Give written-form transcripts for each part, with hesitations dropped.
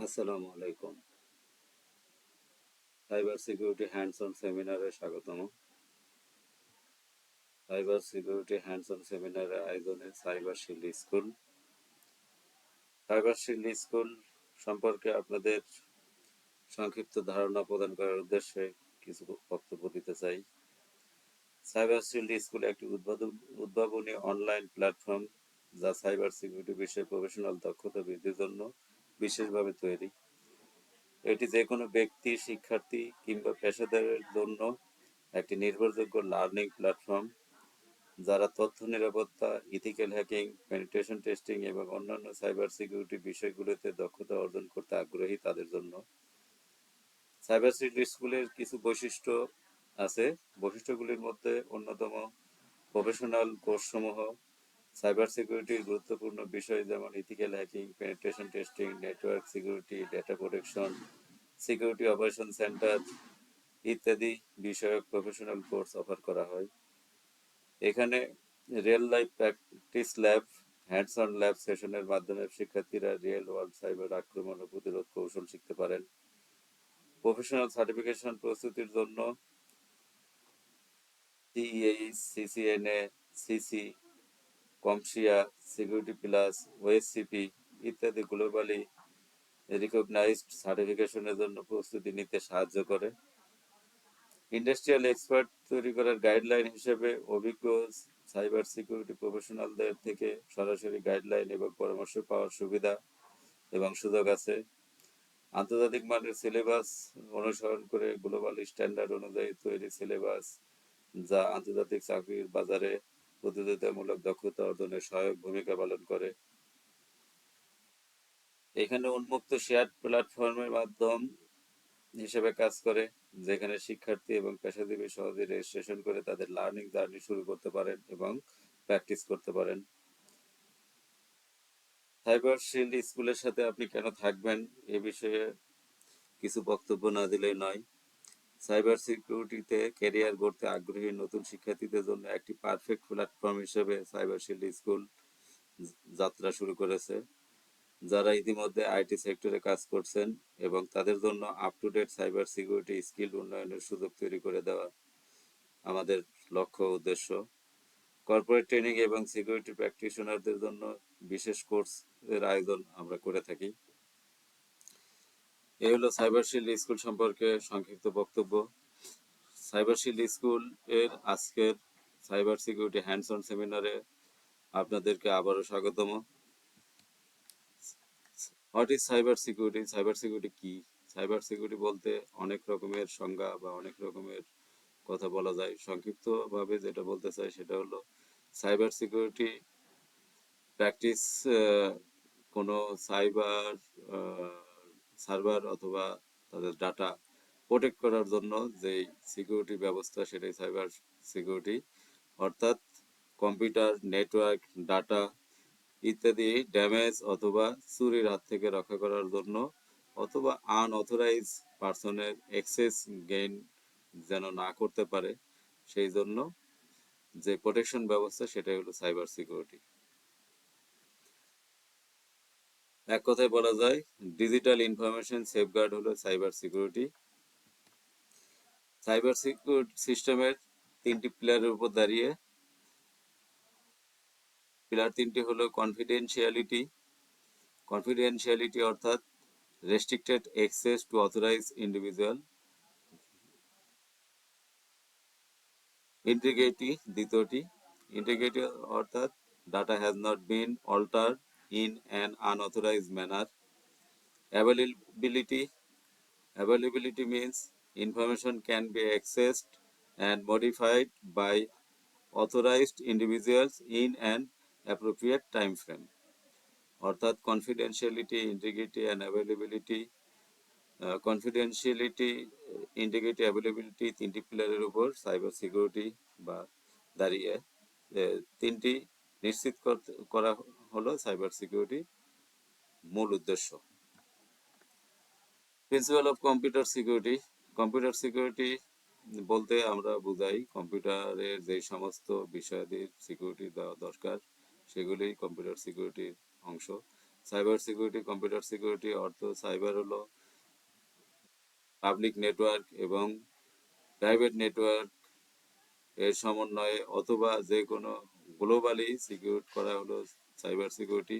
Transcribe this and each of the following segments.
আসসালামু আলাইকুম। Cyber security hands on সেমিনারে স্বাগতম। সাইবার সিকিউরিটি হ্যান্ডস অন সেমিনারের আয়োজনে cyber shield school. Cyber shield school সম্পর্কে আপনাদের সংক্ষিপ্ত ধারণা প্রদান করার উদ্দেশ্যে কিছু বক্তব্য দিতে চাই। সাইবার শিল্ড স্কুল একটি উদ্ভাবনী অনলাইন প্ল্যাটফর্ম যা সাইবার সিকিউরিটি বিষয়ে প্রফেশনাল দক্ষতা বৃদ্ধির জন্য বিশেষভাবে তৈরি। এটি যে কোনো ব্যক্তি, শিক্ষার্থী কিংবা পেশাদারের জন্য একটি নির্ভরযোগ্য লার্নিং প্ল্যাটফর্ম যারা তথ্য নিরাপত্তা, ইথিক্যাল হ্যাকিং, পেনিট্রেশন টেস্টিং এবং অন্যান্য সাইবার সিকিউরিটি বিষয়গুলোতে দক্ষতা অর্জন করতে আগ্রহী তাদের জন্য। সাইবার সিকিউরিটি স্কুলের কিছু বৈশিষ্ট্য আছে। বৈশিষ্ট্যগুলির মধ্যে অন্যতম প্রফেশনাল কোর্সসমূহ, সাইবার সিকিউরিটির গুরুত্বপূর্ণ বিষয় যেমন ethical hacking, penetration testing, network security, data protection, security operation centre ইত্যাদি বিষয়ক প্রফেশনাল কোর্স অফার করা হয়। এখানে real life practice lab, hands on lab সেশনের মাধ্যমে শিক্ষার্থীরা রিয়েল ওয়ার্ল্ড সাইবার আক্রমণ ও প্রতিরোধ কৌশল শিখতে পারেন। প্রফেশনাল সার্টিফিকেশন প্রস্তুতির জন্য সিইএইচ, সিসিএনএ, সিসি, কমশিয়া, সিকিউরিটি প্লাস, ওএসসিপি ইত্যাদি গ্লোবালি রিকগনাইজড সার্টিফিকেশনের জন্য প্রস্তুতি নিতে সাহায্য করে। ইন্ডাস্ট্রিয়াল এক্সপার্ট তৈরি করার গাইডলাইন হিসেবে অভিজ্ঞ সাইবার সিকিউরিটি প্রফেশনালদের থেকে সরাসরি গাইডলাইন এবং পরামর্শ পাওয়ার সুবিধা এবং সুযোগ আছে। আন্তর্জাতিক মানের সিলেবাস অনুসরণ করে গ্লোবাল স্ট্যান্ডার্ড অনুযায়ী তৈরি সিলেবাস যা আন্তর্জাতিক চাকরির বাজারে প্রতিযোগিতামূলক দক্ষতা অর্জনে সহায়ক ভূমিকা পালন করে। এখানে উন্মুক্ত শেয়ার প্ল্যাটফর্মের মাধ্যম হিসেবে কাজ করে, যেখানে শিক্ষার্থী এবং পেশাজীবী সহজে রেজিস্ট্রেশন করে তাদের লার্নিং জার্নি শুরু করতে পারেন এবং প্র্যাকটিস করতে পারেন। সাইবার শিল্ড স্কুলের সাথে আপনি কেন থাকবেন এ বিষয়ে কিছু বক্তব্য না দিলেই নয়। সাইবার সিকিউরিটিতে ক্যারিয়ার গড়তে আগ্রহী নতুন শিক্ষার্থীদের জন্য একটি পারফেক্ট প্ল্যাটফর্ম হিসেবে সাইবার শিল্ড স্কুল যাত্রা শুরু করেছে। যারা ইতিমধ্যে আইটি সেক্টরে কাজ করছেন এবং তাদের জন্য up to date cyber security skill উন্নয়নের সুযোগ তৈরি করে দেওয়া আমাদের লক্ষ্য উদ্দেশ্য। কর্পোরেট ট্রেনিং এবং সিকিউরিটি প্র্যাকটিশনারদের জন্য বিশেষ কোর্সের আয়োজন আমরা করে থাকি। এই হলো সাইবার শিল্ড স্কুল সম্পর্কে সংক্ষিপ্ত বক্তব্য। সাইবার শিল্ড স্কুল এর আজকের সাইবার সিকিউরিটি হ্যান্ডস অন সেমিনারে আপনাদেরকে আবারও স্বাগতম। What is cyber security? Cyber security কি? সাইবার সিকিউরিটি বলতে অনেক রকমের সংজ্ঞা বা অনেক রকমের কথা বলা যায়। সংক্ষিপ্তভাবে যেটা বলতে চাই সেটা হলো সাইবার সিকিউরিটি প্র্যাকটিস কোনো সাইবার সার্ভার অথবা তাদের ডাটা প্রোটেক্ট করার জন্য যেই সিকিউরিটি ব্যবস্থা সেটাই সাইবার সিকিউরিটি, অর্থাৎ কম্পিউটার, নেটওয়ার্ক, ডাটা ইত্যাদি ড্যামেজ অথবা চুরির হাত থেকে রক্ষা করার জন্য অথবা আনঅথরাইজ পার্সনের অ্যাক্সেস গেইন যেন না করতে পারে সেই জন্য যে প্রোটেকশন ব্যবস্থা সেটাই হলো সাইবার সিকিউরিটি। এক কথায় বলা যায় ডিজিটাল ইনফরমেশন সেফগার্ড হলো সাইবার সিকিউরিটি। সাইবার সিকিউরিটি সিস্টেমের তিনটি পিলারের উপর দাঁড়িয়ে। পিলার তিনটি হলো কনফিডেন্সিয়ালিটি অর্থাৎ restricted access to authorize individual. Integrity দ্বিতীয়টি, ইন্টিগ্রিটি অর্থাৎ data has not been altered in an unauthorized manner. Availability, availability means information can be accessed and modified by authorized individuals in an appropriate time frame. অর্থাৎ confidentiality, integrity and availability. Confidentiality, integrity, availability তিনটি পিলারের উপর cyber security বা দাঁড়িয়ে। তিনটি নিশ্চিত করা হলো সাইবার সিকিউরিটি মূল উদ্দেশ্য। Principal of computer security, computer security বলতে আমরা বুঝাই কম্পিউটারের যে সমস্ত বিষয়াদির সিকিউরিটি দেওয়া দরকার সেগুলি কম্পিউটার সিকিউরিটির অংশ। সাইবার সিকিউরিটি, কম্পিউটার সিকিউরিটি অর্থ সাইবার হলো পাবলিক নেটওয়ার্ক এবং প্রাইভেট নেটওয়ার্ক এর সমন্বয়ে অথবা যে কোনো গ্লোবালি সিকিউর করা হলো সাইবার সিকিউরিটি।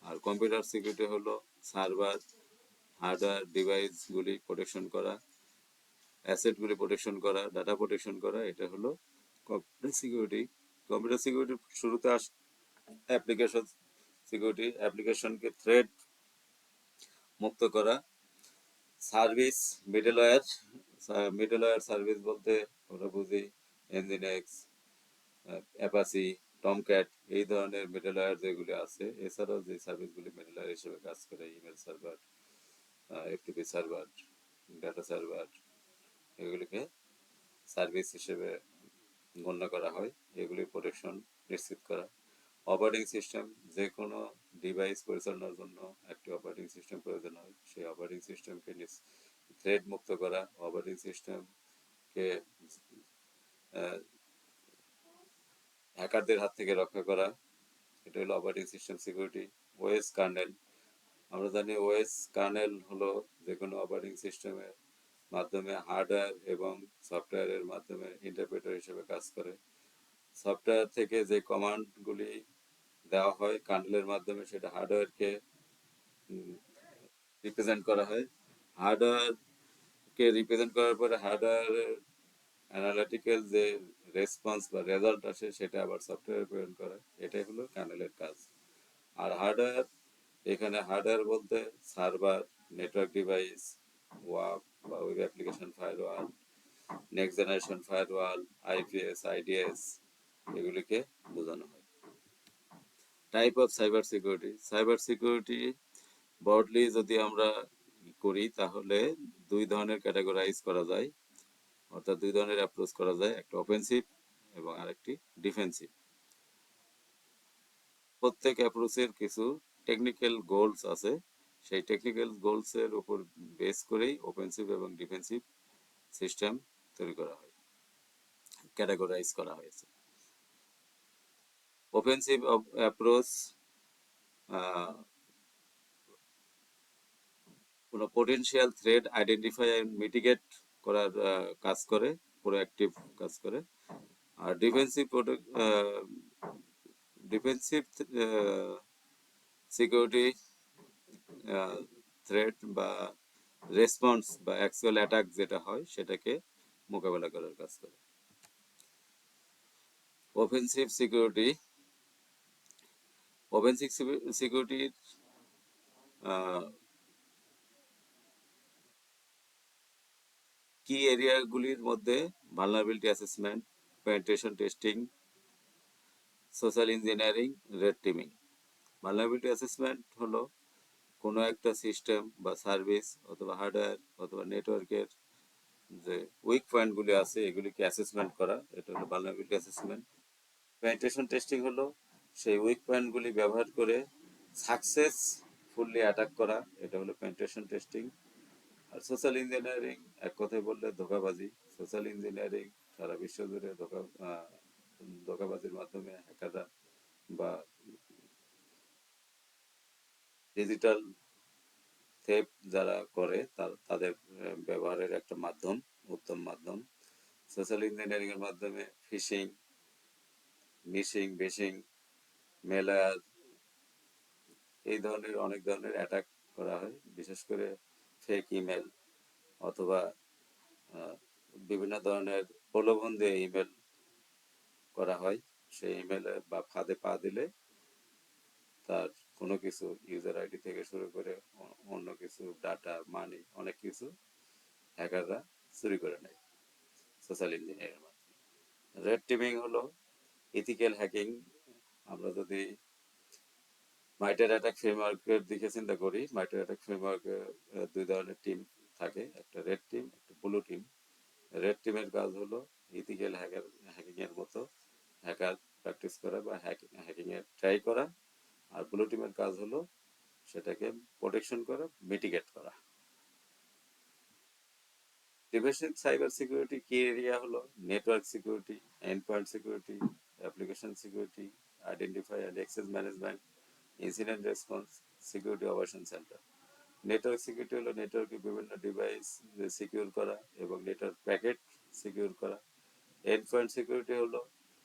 আর কম্পিউটার সিকিউরিটি হলো সার্ভার, হার্ডওয়্যার, ডিভাইসগুলি প্রোটেকশন করা, অ্যাসেটগুলি প্রোটেকশন করা, ডাটা প্রোটেকশন করা, এটা হলো কম্পিউটার সিকিউরিটি। কম্পিউটার সিকিউরিটির শুরুতে অ্যাপ্লিকেশন সিকিউরিটি, অ্যাপ্লিকেশনকে থ্রেড মুক্ত করা, সার্ভিস মিডলওয়্যার, মিডলওয়্যার সার্ভিস বলতে আমরা বুঝি এনজিনেক্স, অ্যাপাসি, টমক্যাট, এই ধরনের মিডলওয়্যার যেগুলি আছে। এছাড়াও যে সার্ভিসগুলি মিডলওয়্যার হিসেবে কাজ করে, email server, FTP server, data server, এগুলিকে সার্ভিস হিসেবে গণ্য করা হয়। এগুলির প্রোটেকশন নিশ্চিত করা। অপারেটিং সিস্টেম, যে কোনো ডিভাইস পরিচালনার জন্য একটি অপারেটিং সিস্টেম প্রয়োজন হয়। সেই অপারেটিং সিস্টেমকে থ্রেড মুক্ত করা, অপারেটিং সিস্টেমকে হ্যাকারদের হাত থেকে রক্ষা করা, এটা হলো operating system security. OS kernel, আমরা জানি ওএস কার্নেল হলো যে কোনো অপারেটিং সিস্টেমের মাধ্যমে হার্ডওয়্যার এবং সফটওয়্যারের মাধ্যমে ইন্টারপ্রেটার হিসেবে কাজ করে। সফটওয়্যার থেকে যে কমান্ডগুলি দেওয়া হয় কার্নেলের মাধ্যমে, সেটা হার্ডওয়্যারকে রিপ্রেজেন্ট করা হয়। হার্ডওয়্যারকে রিপ্রেজেন্ট করার পরে হার্ডওয়্যারের অ্যানালিটিক্যাল যে রেসপন্স বা রেজাল্ট আসে সেটা আবার সফটওয়্যারে প্রেরণ করে। এটাই হলো কার্নেলের কাজ। আর হার্ডওয়্যার, এখানে হার্ডওয়্যার বলতে সার্ভার, নেটওয়ার্ক ডিভাইস, ওয়াব বা web application firewall, next generation firewall, IPS, IDs, এগুলিকে বোঝানো হয়। Type of cyber security, cyber security broadly যদি আমরা করি তাহলে দুই ধরনের ক্যাটাগরাইজ করা যায়, অর্থাৎ দুই ধরনের অ্যাপ্রোচ করা যায়, একটা অফেন্সিভ এবং আরেকটি ডিফেন্সিভ। প্রত্যেক অ্যাপ্রোচের কিছু টেকনিক্যাল গোলস আছে, সেই টেকনিক্যাল গোলসের উপর বেস করেই অফেন্সিভ এবং ডিফেন্সিভ সিস্টেম তৈরি করা হয়, ক্যাটাগরাইজ করা হয়েছে। অফেন্সিভ অ্যাপ্রোচ কোনো potential threat identify and mitigate করার কাজ করে, প্রোঅ্যাক্টিভ কাজ করে। আর ডিফেন্সিভ সিকিউরিটি থ্রেট বা রেসপন্স বা অ্যাকচুয়াল অ্যাটাক যেটা হয় সেটাকে মোকাবেলা করার কাজ করে। অফেন্সিভ সিকিউরিটি, অফেন্সিভ সিকিউরিটির কি এরিয়াগুলির মধ্যে vulnerability assessment, penetration testing, social engineering, red teaming. Vulnerability assessment হলো কোনো একটা সিস্টেম বা সার্ভিস অথবা হার্ডওয়্যার অথবা নেটওয়ার্কের যে উইক পয়েন্টগুলি আছে এগুলিকে অ্যাসেসমেন্ট করা, এটা হলো ভালনারেবিলিটি অ্যাসেসমেন্ট। পেনিট্রেশন টেস্টিং হলো সেই উইক পয়েন্টগুলি ব্যবহার করে সাকসেসফুলি অ্যাটাক করা, এটা হলো পেনিট্রেশন টেস্টিং। আর সোশ্যাল ইঞ্জিনিয়ারিং এক কথায় বললে ধোঁকাবাজি। সোশ্যাল ইঞ্জিনিয়ারিং সারা বিশ্ব জুড়ে ধোঁকাবাজির মাধ্যমে হ্যাকাররা বা ডিজিটাল থেফট যারা করে তাদের ব্যবহারের একটা মাধ্যম, উত্তম মাধ্যম। সোশ্যাল ইঞ্জিনিয়ারিং এর মাধ্যমে ফিশিং, বেশিং, মেলার, এই ধরনের অনেক ধরনের অ্যাটাক করা হয়। বিশেষ করে ফেক ইমেল অথবা বিভিন্ন ধরনের প্রলোভন দিয়ে ইমেল করা হয়। সেই ইমেলে বা ফাঁদে পা দিলে তার কোনো কিছু ইউজার আইডি থেকে শুরু করে অন্য কিছু ডাটা, মানি, অনেক কিছু হ্যাকাররা চুরি করে নেয় সোশ্যাল ইঞ্জিনিয়ারিংয়ের মাধ্যমে। রেড টিমিং হলো ইথিক্যাল হ্যাকিং। আমরা যদি মাইটার অ্যাটাক ফ্রেমওয়ার্কের দিকে চিন্তা করি, মাইটার অ্যাটাক ফ্রেমওয়ার্কে দুই ধরনের টিম থাকে, একটা রেড টিম, একটা ব্লু টিম। রেড টিমের কাজ হলো ইথিক্যাল হ্যাকিং এর মতো হ্যাকার প্র্যাকটিস করা বা হ্যাকিং এর ট্রাই করা। আর ব্লু টিমের কাজ হলো সেটাকে প্রোটেকশন করা, মিটিগেট করা। ডিফেন্সিভ সাইবার সিকিউরিটি কি এরিয়া হলো network security, end point security, application security, identify and access management, incident response, security operation centre. Network security হলো নেটওয়ার্কের বিভিন্ন ডিভাইস সিকিউর করা এবং নেটওয়ার্ক প্যাকেট সিকিউর করা। এন্ড পয়েন্ট সিকিউরিটি হলো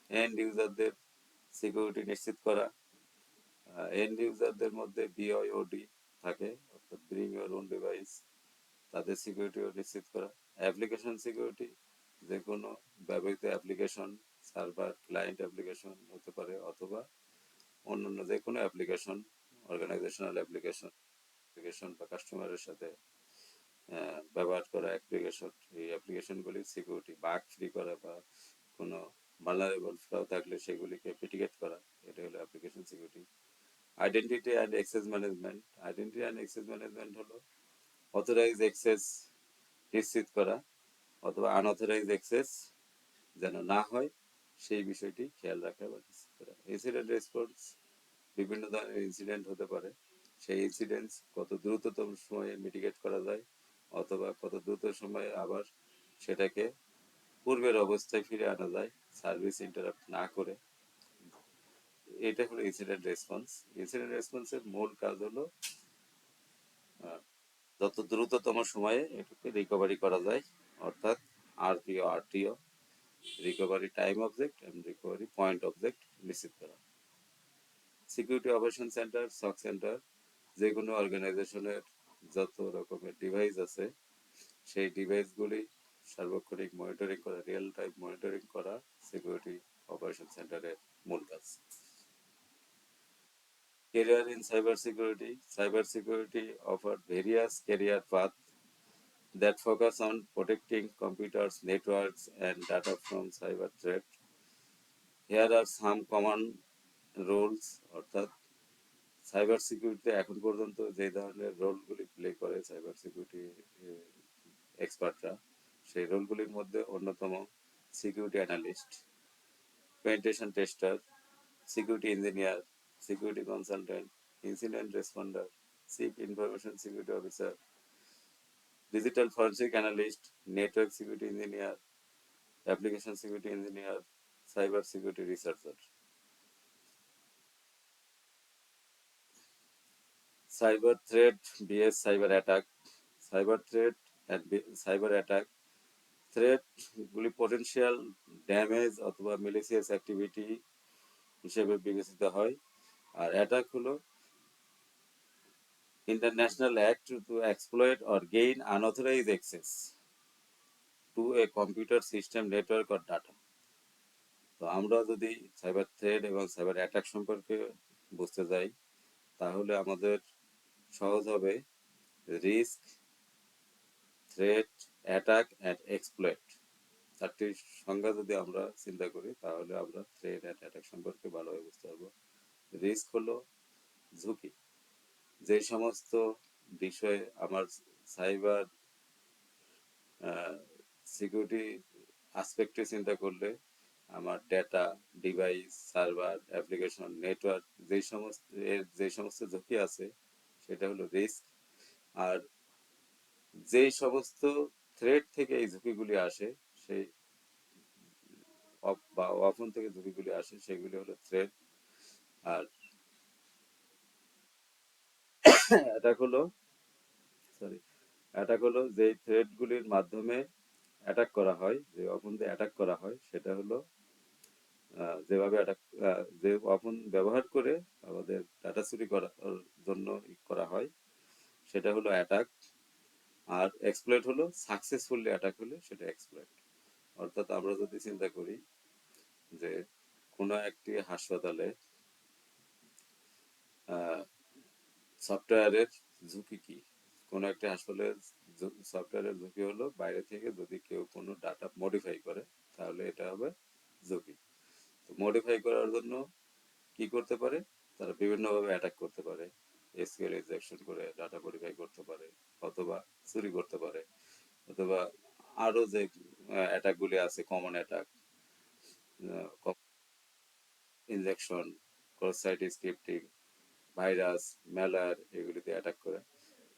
এন্ড ইউজারদের সিকিউরিটি নিশ্চিত করা। এন্ড ইউজারদের মধ্যে বিওইওডি থাকে, অর্থাৎ ব্রিং ইউর ওন ডিভাইস, তাদের সিকিউরিটিও নিশ্চিত করা। অ্যাপ্লিকেশন সিকিউরিটি, যে কোনো ব্যবহৃত অ্যাপ্লিকেশন, সার্ভার ক্লায়েন্ট অ্যাপ্লিকেশন হতে পারে অথবা অন্যান্য যে কোনো অ্যাপ্লিকেশন, অর্গানাইজেশনাল অ্যাপ্লিকেশন বা কাস্টমারের সাথে ব্যবহার করা অ্যাপ্লিকেশন, এই অ্যাপ্লিকেশনগুলির সিকিউরিটি বাগ ফ্রি করা বা কোনো ভালনারেবল ফ্লো থাকলে সেগুলিকে মিটিগেট করা, এটা হলো application security. Identity and access management, identity and access management হলো অথরাইজ অ্যাক্সেস নিশ্চিত করা অথবা আনঅথরাইজ অ্যাক্সেস যেন না হয় সেই বিষয়টি খেয়াল রাখা বা নিশ্চিত করা। ইনসিডেন্ট রেসপন্স, বিভিন্ন ধরনের ইনসিডেন্ট হতে পারে, সেই ইনসিডেন্টস কত দ্রুততম সময়ে মিটিগেট করা যায় অথবা কত দ্রুত সময়ে আবার সেটাকে পূর্বের অবস্থায় ফিরে আনা যায় সার্ভিস ইন্টারাপ্ট না করে, এটা হলো ইনসিডেন্ট রেসপন্স। ইনসিডেন্ট রেসপন্সের মূল কাজ হলো যত দ্রুততম সময়ে এটাকে রিকভারি করা যায়, অর্থাৎ RTO recovery time object and recovery point object নিশ্চিত করা। Security operation centre, SOC centre, যে কোনো অর্গানাইজেশনের যত রকমের ডিভাইস আছে সেই ডিভাইসগুলি সার্বক্ষণিক মনিটরিং করা, রিয়েল টাইম মনিটরিং করা সিকিউরিটি অপারেশন সেন্টারের মূল কাজ। Career in cybersecurity. Cybersecurity offers various career paths that focus on protecting computers, networks, and data from cyber threat. Here are some common roles, অর্থাৎ সাইবার সিকিউরিটিতে এখন পর্যন্ত যে ধরনের রোলগুলি প্লে করে সাইবার সিকিউরিটি এক্সপার্টরা, সেই রোলগুলির মধ্যে অন্যতম security analyst, penetration tester, security engineer, security consultant, incident responder, chief information security officer, digital forensic analyst, network security engineer, application security engineer, cyber security researcher. Cyber threat vs cyber attack. Cyber threat and cyber attack, থ্রেটগুলি potential damage অথবা malicious activity হিসেবে বিবেচিত হয়, আর attack হলো international act two exploit or gain unauthorize access to a computer system, network or data. তো আমরা যদি সাইবার থ্রেট এবং সাইবার অ্যাটাক সম্পর্কে বুঝতে যাই তাহলে আমাদের সহজ হবে risk, threat, attack and exploit, চারটি সংজ্ঞা যদি আমরা চিন্তা করি তাহলে আমরা থ্রেট অ্যান্ড অ্যাটাক সম্পর্কে ভালোভাবে বুঝতে পারবো। রিস্ক হলো ঝুঁকি, যে সমস্ত বিষয়ে আমার সাইবার সিকিউরিটি আসপেক্টে চিন্তা করলে আমার data, device, server, application, network যে সমস্ত ঝুঁকি আছে সেটা হলো রিস্ক। আর যে সমস্ত থ্রেট থেকে এই ঝুঁকিগুলি আসে সেই বা অপন থেকে ঝুঁকিগুলি আসে সেগুলি হলো থ্রেট। আর অ্যাটাক হলো অ্যাটাক হলো যেই থ্রেটগুলির মাধ্যমে অ্যাটাক করা হয়, যে অপন দিয়ে অ্যাটাক করা হয় সেটা হলো যেভাবে অ্যাটাক, যে অপন ব্যবহার করে আমাদের ডাটা চুরি করার জন্য করা হয় সেটা হলো অ্যাটাক। আর এক্সপ্লয়েট হলো সাকসেসফুলি অ্যাটাক হলে সেটা এক্সপ্লয়েট। অর্থাৎ আমরা যদি চিন্তা করি যে কোনো একটি হাসপাতালে সফটওয়্যারের ঝুঁকি কি, কোনো একটা হাসপাতালের সফটওয়্যারের ঝুঁকি হলো বাইরে থেকে যদি কেউ কোনো ডাটা মডিফাই করে তাহলে এটা হবে ঝুঁকি। তো মডিফাই করার জন্য কি করতে পারে, তারা বিভিন্নভাবে অ্যাটাক করতে পারে, এসকিউএল ইনজেকশন করে ডাটা মডিফাই করতে পারে অথবা চুরি করতে পারে অথবা আরো যে অ্যাটাকগুলি আছে common attack, injection, cross site scripting, virus, malware, এগুলিতে অ্যাটাক করে।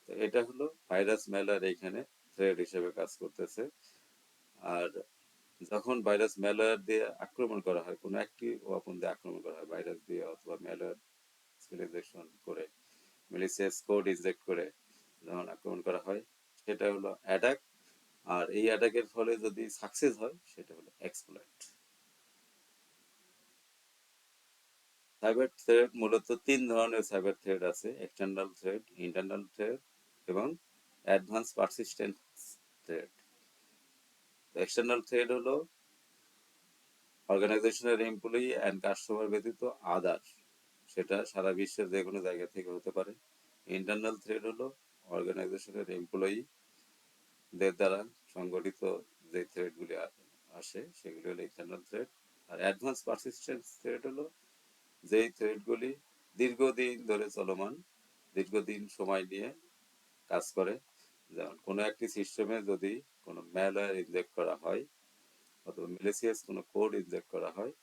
তো এটা হলো ভাইরাস, ম্যালার এইখানে থ্রেড হিসেবে কাজ করতেছে। আর যখন ভাইরাস ম্যালার দিয়ে আক্রমণ করা হয়, কোনো একটি ওয়াপন দিয়ে আক্রমণ করা হয় ভাইরাস দিয়ে অথবা ম্যালার ইনজেকশন করে, ম্যালিসিয়াস কোড ইনজেক্ট করে যখন আক্রমণ করা হয় সেটা হলো অ্যাটাক। আর এই অ্যাটাকের ফলে যদি সাকসেস হয় সেটা হলো এক্সপ্লয়েট। সাইবার থ্রেড মূলত তিন ধরনের সাইবার থ্রেড আছে: এক্সটার্নাল থ্রেড, ইন্টারনাল থ্রেড এবং advance persistent thread. External thread হলো অর্গানাইজেশনের এমপ্লয়ি অ্যান্ড কাস্টমার ব্যতীত আদার, সেটা সারা বিশ্বের যে কোনো জায়গা থেকে হতে পারে। ইন্টারনাল থ্রেড হলো অর্গানাইজেশনের এমপ্লয়িদের দ্বারা সংগঠিত যে থ্রেডগুলি আসে সেগুলি হলো ইন্টারনাল থ্রেড। আর অ্যাডভান্স পারসিস্টেন্ট থ্রেড হলো যেই থ্রেডগুলি দীর্ঘদিন ধরে চলমান, দীর্ঘদিন সময় নিয়ে কাজ করে। যেমন কোনো একটি সিস্টেমে যদি কোনো ম্যালওয়্যার ইনজেক্ট করা হয় অথবা ম্যালিসিয়াস কোনো কোড ইনজেক্ট করা হয়,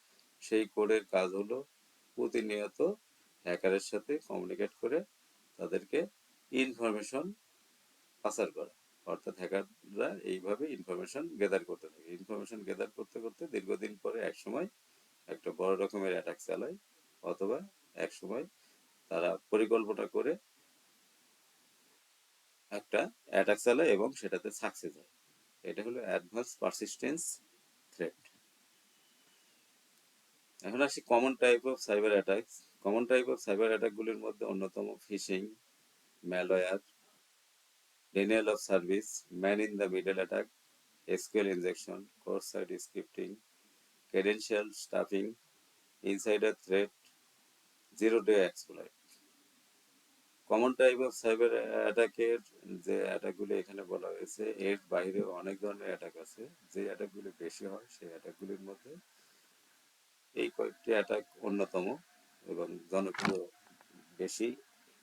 সেই কোডের কাজ হলো প্রতিনিয়ত হ্যাকারের সাথে কমিউনিকেট করে তাদেরকে ইনফরমেশন পাচার করা। অর্থাৎ হ্যাকাররা এইভাবে ইনফরমেশন গ্যাদার করতে থাকে। ইনফরমেশন গ্যাদার করতে করতে দীর্ঘদিন পরে একসময় একটা বড় রকমের অ্যাটাক চালায়, অথবা একসময় তারা পরিকল্পনা করে একটা অ্যাটাক চালায় এবং সেটাতে সাকসেস হয়। এটা হলো অ্যাডভান্স পারসিস্টেন্স থ্রেট। এখন আসি common type of cyber attacks. Common type of cyber অ্যাটাকগুলির মধ্যে অন্যতম phishing, malware, denial of service, man in the middle attack, SQL injection, cross site scripting, credential stuffing, insider threat, zero day exploit. Common type of cyber অ্যাটাকের যে অ্যাটাকগুলি এখানে বলা হয়েছে এর বাইরে অনেক ধরনের অ্যাটাক আছে। যে অ্যাটাকগুলি বেশি হয় সেই অ্যাটাকগুলির মধ্যে এই কয়েকটি অ্যাটাক অন্যতম এবং জনপ্রিয় বেশি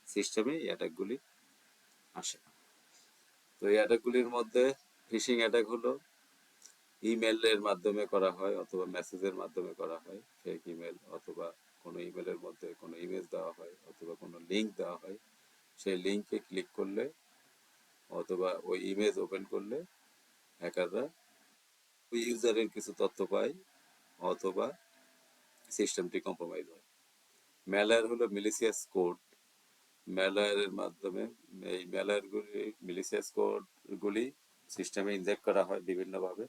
সিস্টেমে এই অ্যাটাকগুলি আসে। তো এই অ্যাটাকগুলির মধ্যে ফিশিং অ্যাটাক হলো ইমেলের মাধ্যমে করা হয় অথবা মেসেজের মাধ্যমে করা হয়। ফেক ইমেল অথবা কোনো ইমেলের মধ্যে কোনো ইমেজ দেওয়া হয় অথবা কোনো লিঙ্ক দেওয়া হয়, সেই লিঙ্কে ক্লিক করলে অথবা ওই ইমেজ ওপেন করলে হ্যাকাররা ওই ইউজারের কিছু তথ্য পায় অথবা সিস্টেমটি কম্প্রোমাইজ হয়। ম্যালওয়্যার হলো মিলিসিয়াস কোড। ম্যালওয়্যারের মাধ্যমে এই ম্যালওয়্যারগুলি মিলিসিয়াস কোডগুলি সিস্টেমে ইনজেক্ট করা হয় বিভিন্নভাবে।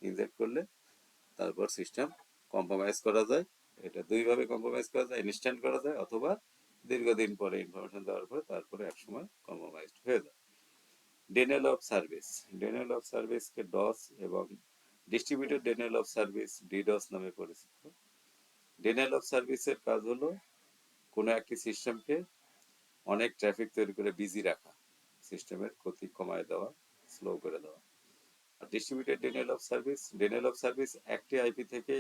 ইনজেক্ট করলে তারপর সিস্টেম কম্প্রোমাইজ করা যায়। এটা দুইভাবে কম্প্রোমাইজ করা যায়: ইনস্ট্যান্ট করা যায় অথবা দীর্ঘদিন পরে ইনফরমেশন দেওয়ার পরে তারপরে একসময় কম্প্রোমাইজড হয়ে যায়। Denial of service. Denial of সার্ভিসকে ডস এবং distributed denial of service DDoS নামে পরিচিত। ডেনিয়াল অফ সার্ভিসের কাজ হলো কোনো একটি সিস্টেমকে অনেক ট্রাফিক তৈরি করে বিজি রাখা, সিস্টেমের গতি কমায় দেওয়া, স্লো করে দেওয়া। আর ডিস্ট্রিবিউটেড ডেনিয়াল অফ সার্ভিস একটি আইপি থেকে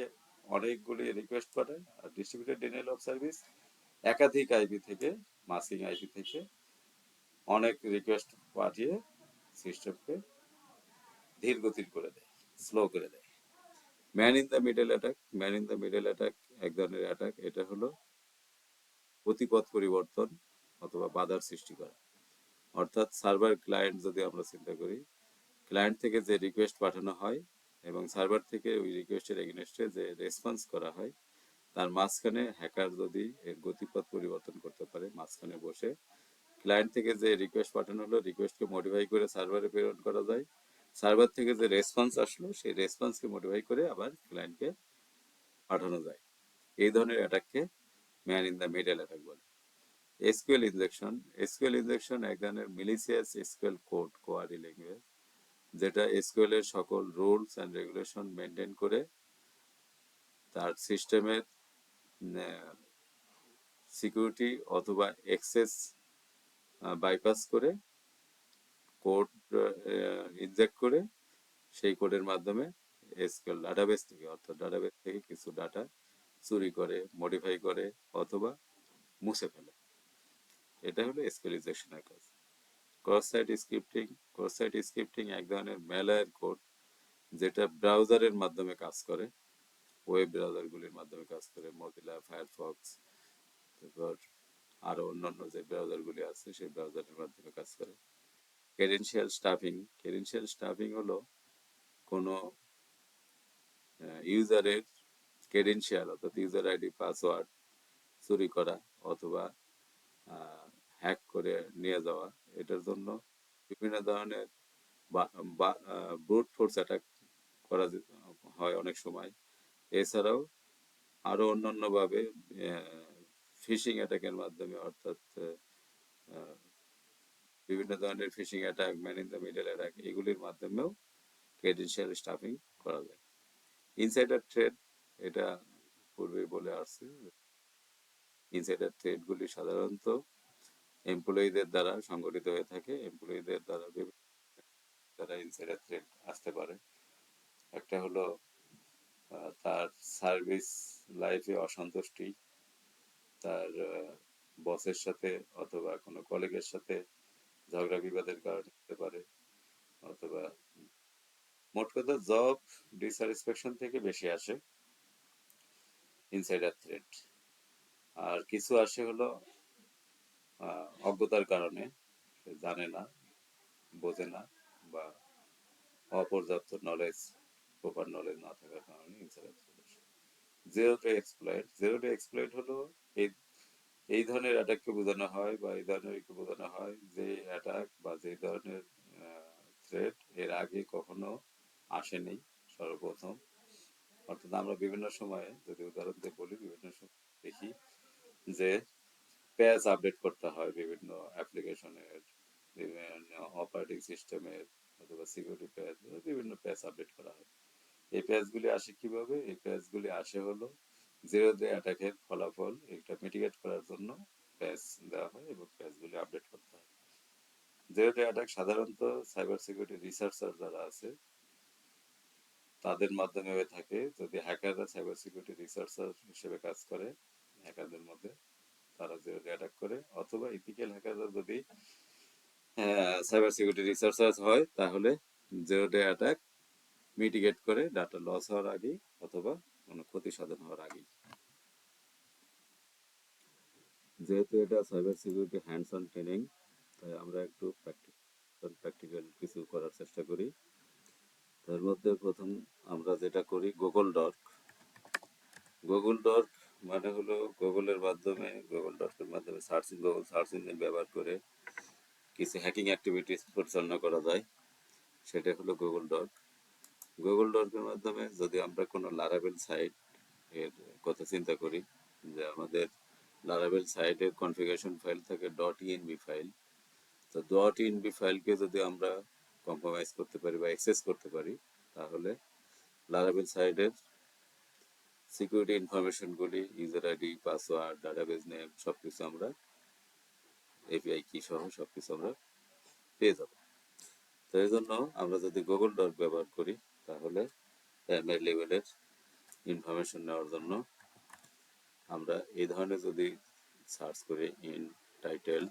অনেকগুলি রিকোয়েস্ট পাঠায়। আর ডিস্ট্রিবিউটেড ডেনিয়াল অফ সার্ভিস একাধিক আইপি থেকে, মাসিং আইপি থেকে অনেক রিকোয়েস্ট পাঠিয়ে সিস্টেমকে ধীর গতির করে দেয়, স্লো করে দেয়। Man in the middle attack. Man in the middle attack এক ধরনের অ্যাটাক। এটা হলো গতিপথ পরিবর্তন অথবা বাধার সৃষ্টি করা। অর্থাৎ সার্ভার ক্লায়েন্ট যদি আমরা চিন্তা করি, ক্লায়েন্ট থেকে যে রিকোয়েস্ট পাঠানো হয় এবং সার্ভার থেকে ওই রিকোয়েস্টের এগেনস্টে যে রেসপন্স করা হয়, তার মাঝখানে হ্যাকার যদি এর গতিপথ পরিবর্তন করতে পারে, মাঝখানে বসে ক্লায়েন্ট থেকে যে রিকোয়েস্ট পাঠানো হলো রিকোয়েস্টকে মডিফাই করে সার্ভারে প্রেরণ করা যায়, সার্ভার থেকে যে রেসপন্স আসলো সেই রেসপন্সকে মডিফাই করে আবার ক্লায়েন্টকে পাঠানো যায়। এই ধরনের অ্যাটাককে man in the middle attack বলে। SQL injection. এসকিউএল ইনজেকশন এক ধরনের malicious SQL code, query language, যেটা এসকিউএল এর সকল রুলস অ্যান্ড রেগুলেশন মেনটেন করে তার সিস্টেমের সিকিউরিটি অথবা এক্সেস বাইপাস করে কোড ইনজেক্ট করে সেই কোডের মাধ্যমে এসকিউএল ডাটাবেস থেকে, অর্থাৎ ডাটাবেস থেকে কিছু ডাটা চুরি করে, মডিফাই করে অথবা মুছে ফেলে। এটা হলো এসকিউএল ইনজেকশনের কাজ। Cross site scripting. Cross site scripting এক ধরনের ম্যালওয়্যার কোড যেটা ব্রাউজারের মাধ্যমে কাজ করে, ওয়েব ব্রাউজারগুলির মাধ্যমে কাজ করে, মজিলা, ফায়ারফক্স, তারপর আরো অন্যান্য যে ব্রাউজারগুলি আছে সেই ব্রাউজারের মাধ্যমে কাজ করে। Credential stuffing. ক্রেডেনশিয়াল স্টাফিং হলো কোনো ইউজারের ক্রেডেনশিয়াল অর্থাৎ ইউজার আইডি পাসওয়ার্ড চুরি করা অথবা হ্যাক করে নিয়ে যাওয়া, এটার জন্য বিভিন্ন ধরনের ব্রুট ফোর্স অ্যাটাক করা হয় অনেক সময়। এছাড়াও আরো অন্যান্য ভাবে ফিশিং অ্যাটাকের মাধ্যমে, অর্থাৎ বিভিন্ন ধরনের phishing attack, man in the middle attack, এগুলির মাধ্যমেও ক্রেডেনশিয়াল স্টাফিং করা যায়। ইনসাইডার থ্রেড, এটা পূর্বে বলে আসছে, ইনসাইডার থ্রেডগুলি সাধারণত এমপ্লয়ীদের দ্বারা সংগঠিত হয়ে থাকে। এমপ্লয়ীদের দ্বারা দ্বারা ইনসাইডার থ্রেড আসতে পারে। একটা হলো তার সার্ভিস লাইফে অসন্তুষ্টি, তার বসের সাথে অথবা কোনো কলিগের সাথে ঝগড়া বিবাদের কারণে হতে পারে, অথবা মোট কথা জব ডিস্যাটিসফ্যাকশন থেকে বেশি আসে ইনসাইডার থ্রেড। আর কিছু আসে হলো অজ্ঞতার কারণে, সে জানে না, বোঝে না, বা অপর্যাপ্ত নলেজ, প্রপার নলেজ না থাকার কারণে ইনসাইডার থ্রেড আসে। Zero to exploit, zero to exploit হলো এই এই ধরনের অ্যাটাককে বোঝানো হয়, বা এই ধরনের বোঝানো হয় যে অ্যাটাক বা যে ধরনের থ্রেট এর আগে কখনো আসেনি সর্বপ্রথম। অর্থাৎ আমরা বিভিন্ন সময়ে, যদি উদাহরণ দিয়ে বলি, বিভিন্ন সময় দেখি যে প্যাচ আপডেট করতে হয় বিভিন্ন অ্যাপ্লিকেশনের, বিভিন্ন অপারেটিং সিস্টেমের, অথবা সিকিউরিটি প্যাচ, বিভিন্ন প্যাচ আপডেট করা হয়। এই প্যাচগুলি আসে কিভাবে? এই প্যাচগুলি আসে হলো জিরো ডে অ্যাটাকের ফলাফল এটা মিটিগেট করার জন্য প্যাচ দেওয়া হয় এবং প্যাচগুলি আপডেট করতে হয়। জিরো ডে অ্যাটাক সাধারণত সাইবার সিকিউরিটি রিসার্চার যারা আছে তাদের মাধ্যমে হয়ে থাকে। যদি হ্যাকাররা সাইবার সিকিউরিটি রিসার্চার হিসেবে কাজ করে, হ্যাকারদের মধ্যে তারা জিরো ডে অ্যাটাক করে, অথবা ইথিক্যাল হ্যাকাররা যদি সাইবার সিকিউরিটি রিসার্চার হয়, তাহলে জিরো ডে অ্যাটাক মিটিগেট করে ডাটা লস হওয়ার আগেই অথবা কোনো ক্ষতি সাধন হওয়ার আগেই। যেহেতু এটা cyber security hands on training, তাই আমরা একটু প্র্যাকটিক্যাল কিছু করার চেষ্টা করি। তার মধ্যে প্রথম আমরা যেটা করি, গুগল ডক। গুগল ডক মানে হলো গুগলের মাধ্যমে, গুগল ডকের মাধ্যমে গুগল সার্চ ইঞ্জিন ব্যবহার করে কিছু হ্যাকিং অ্যাক্টিভিটিস পরিচালনা করা যায়, সেটা হলো গুগল ডক। গুগল ডকের মাধ্যমে যদি আমরা কোনো লারাবেল সাইট এর কথা চিন্তা করি, যে আমাদের লারাবেল সাইটের কনফিগারেশন ফাইল থাকে .env ফাইল, তো .env ফাইলকে যদি আমরা কম্প্রোমাইজ করতে পারি বা অ্যাক্সেস করতে পারি, তাহলে লারাবেল সাইটের সিকিউরিটি ইনফরমেশনগুলি, user ID, password, database name, সবকিছু আমরা এপিআই কি সহ সবকিছু আমরা পেয়ে যাব। তো এই জন্য আমরা যদি গুগল ডক ব্যবহার করি, তাহলে প্রাইমারি লেভেলের ইনফরমেশন নেওয়ার জন্য আমরা এই ধরনের যদি সার্চ করি, ইন টাইটেল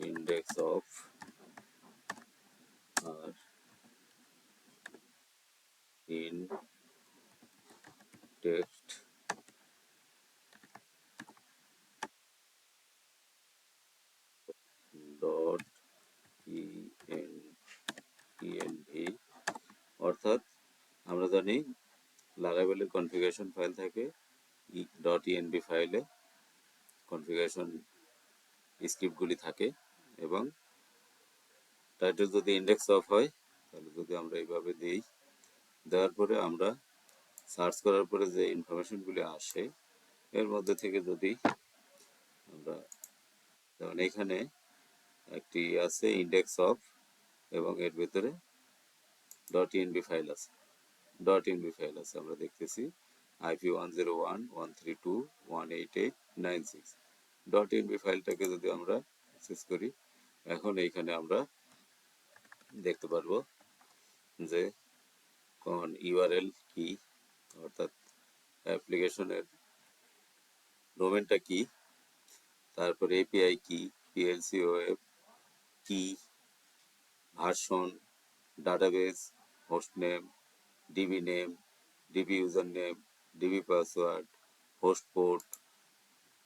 index of আর in text dot env, অর্থাৎ আমরা জানি লারাবেলের কনফিগারেশন ফাইল থাকে .env ফাইলে, কনফিগারেশন স্ক্রিপ্টগুলি থাকে, এবং টাইটেল যদি ইন্ডেক্স অফ হয়, তাহলে যদি আমরা এইভাবে দিই, দেওয়ার পরে আমরা সার্চ করার পরে যে ইনফরমেশনগুলি আসে, এর মধ্যে থেকে যদি আমরা, যেমন এখানে একটি আছে ইন্ডেক্স অফ, এবং এর ভিতরে .env ফাইল আছে, আমরা দেখতেছি IP101.132.188.96 .env ফাইলটাকে যদি আমরা অ্যাক্সেস করি, এখন এইখানে আমরা দেখতে পারবো যে কোন ইউআরএল কি, অর্থাৎ অ্যাপ্লিকেশনের ডোমেনটা কি, তারপরে এপিআই কি, পিএলসি ওয়েব কি, version, database, host name, DB name, DB user name, DB password, host port,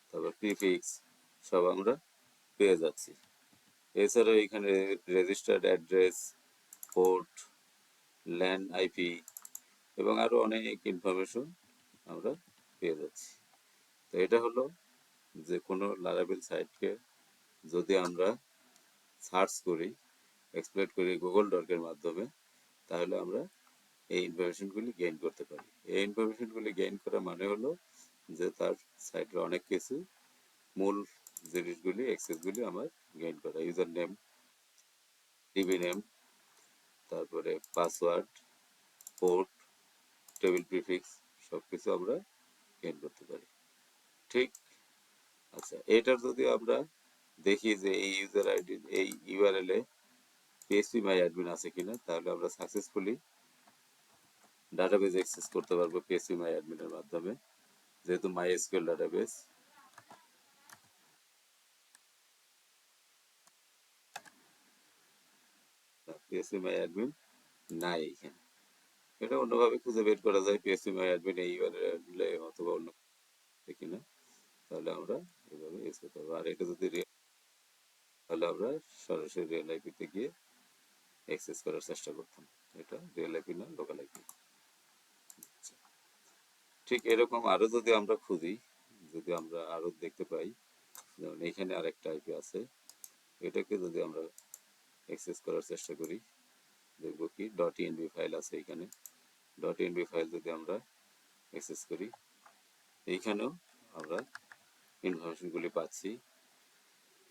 তারপর প্রিফিক্স, সব আমরা পেয়ে যাচ্ছি। এছাড়াও এখানে registered address, port, land IP, এবং আরো অনেক ইনফরমেশন আমরা পেয়ে যাচ্ছি। তো এটা হলো যে কোনো লারাবেল সাইটকে যদি আমরা সার্চ করি, এক্সপ্লোর করি গুগল ডকের মাধ্যমে, তাহলে আমরা এই ইনফরমেশনগুলি গেইন করতে পারি। এই ইনফরমেশনগুলি গেইন করা মানে হলো যে তার সাইটের অনেক কিছু মূল জিনিসগুলি, অ্যাক্সেসগুলি আমার গেইন করা, ইউজার নেম, টিভি নেম, তারপরে পাসওয়ার্ড, পোর্ট, টেবিল প্রিফিক্স, সব কিছু আমরা গেইন করতে পারি। ঠিক আচ্ছা, এটার যদি আমরা দেখি যে এই ইউজার আইডি, এই URL A PHP my admin আছে কিনা, তাহলে আমরা সাকসেসফুলি ডাটাবেজ অ্যাক্সেস করতে পারবো পিএইচপি মাই অ্যাডমিনের মাধ্যমে, যেহেতু my SQL database. PHP my admin নাই এখানে, এটা অন্যভাবে খুঁজে বের করা যায় পিএসসি মাই অ্যাডমিন এই ইউআরএল অথবা অন্য কিনা, তাহলে আমরা এভাবে ইউজ করতে পারবো। আর এটা যদি তাহলে আমরা সরাসরি রিয়েল আইপিতে গিয়ে অ্যাক্সেস করার চেষ্টা করতাম। এটা রিয়েল আইপি না, লোকাল আইপি। ঠিক এরকম আরো যদি আমরা খুঁজি, যদি আমরা আরো দেখতে পাই, যেমন এখানে আরেকটা আইপি আছে, এটাকে যদি আমরা অ্যাক্সেস করার চেষ্টা করি, দেখবো কি ডট ইএনবি ফাইল আছে এখানে। ডট ইএনবি ফাইল যদি আমরা অ্যাক্সেস করি, এইখানেও আমরা ইনফরমেশনগুলি পাচ্ছি।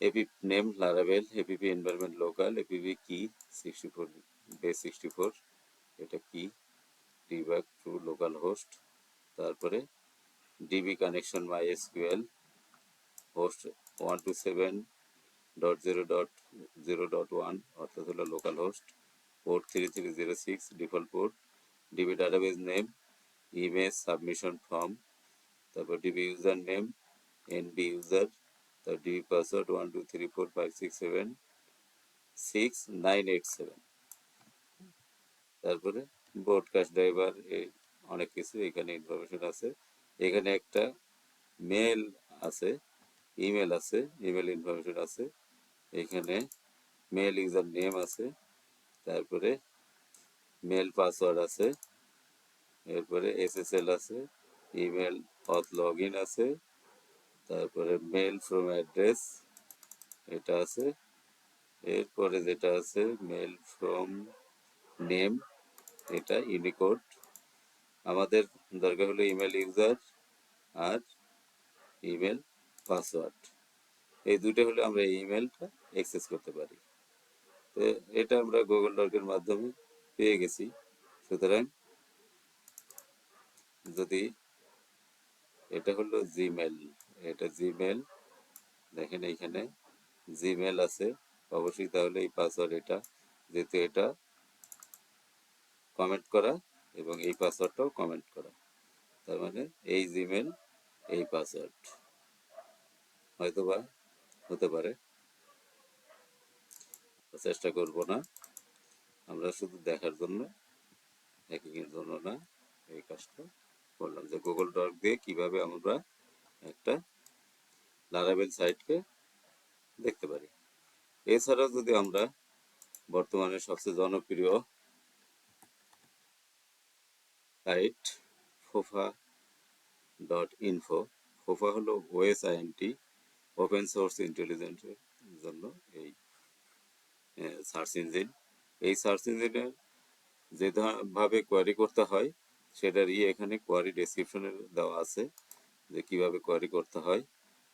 AP name Laravel, APP environment local, APP key 64 base 64, এটা কি ডিবাগ টু লোকাল হোস্ট, তারপরে DB connection my SQL host 127.0.0.1 অর্থাৎ হলো local host, port 3306 default port, DB database name, image submission form, তারপর DB user name NB user, তার DB password 12345676987, তারপরে broadcast driver, এই অনেক কিছু এখানে ইনফরমেশন আছে। এখানে একটা মেল আছে, ইমেল আছে, ইমেল ইনফরমেশন আছে, এখানে মেল ইউজার নেম আছে, তারপরে মেল পাসওয়ার্ড আছে, এরপরে এসএসএল আছে, ইমেল অথ লগ ইন আছে, তারপরে মেল ফ্রম অ্যাড্রেস এটা আছে, এরপরে যেটা আছে মেল ফ্রম নেম, এটা ইউনিকোড। আমাদের দরকার হলো ইমেল ইউজার আর ইমেল পাসওয়ার্ড, এই দুটো হলে আমরা এই ইমেলটা অ্যাক্সেস করতে পারি। তো এটা আমরা গুগল ডকের মাধ্যমে পেয়ে গেছি। সুতরাং যদি এটা হলো জিমেল, এটা জিমেল, দেখেন এইখানে জিমেল আছে অবশ্যই, তাহলে এই পাসওয়ার্ড এটা, যেহেতু এটা কমেন্ট করা এবং এই পাসওয়ার্ডটাও কমেন্ট করা, তার মানে এই জিমেল এই পাসওয়ার্ড হয়তোবা হতে পারে, চেষ্টা করব না, আমরা শুধু দেখার জন্য, হ্যাকিংয়ের জন্য না, এই কাজটা করলাম যে গুগল ডক দিয়ে কিভাবে আমরা একটা লারাবেল সাইটকে দেখতে পারি। এছাড়াও যদি আমরা বর্তমানে সবচেয়ে জনপ্রিয় সাইট ফোফা ডট ইনফো, ফোফা হলো ওএসআইএনটি, ওপেন সোর্স ইন্টেলিজেন্সের জন্য এই সার্চ ইঞ্জিন। এই সার্চ ইঞ্জিনের যেভাবে কোয়ারি করতে হয় সেটারই এখানে কোয়ারি ডেসক্রিপশনে দেওয়া আছে যে কিভাবে কোয়ারি করতে হয়।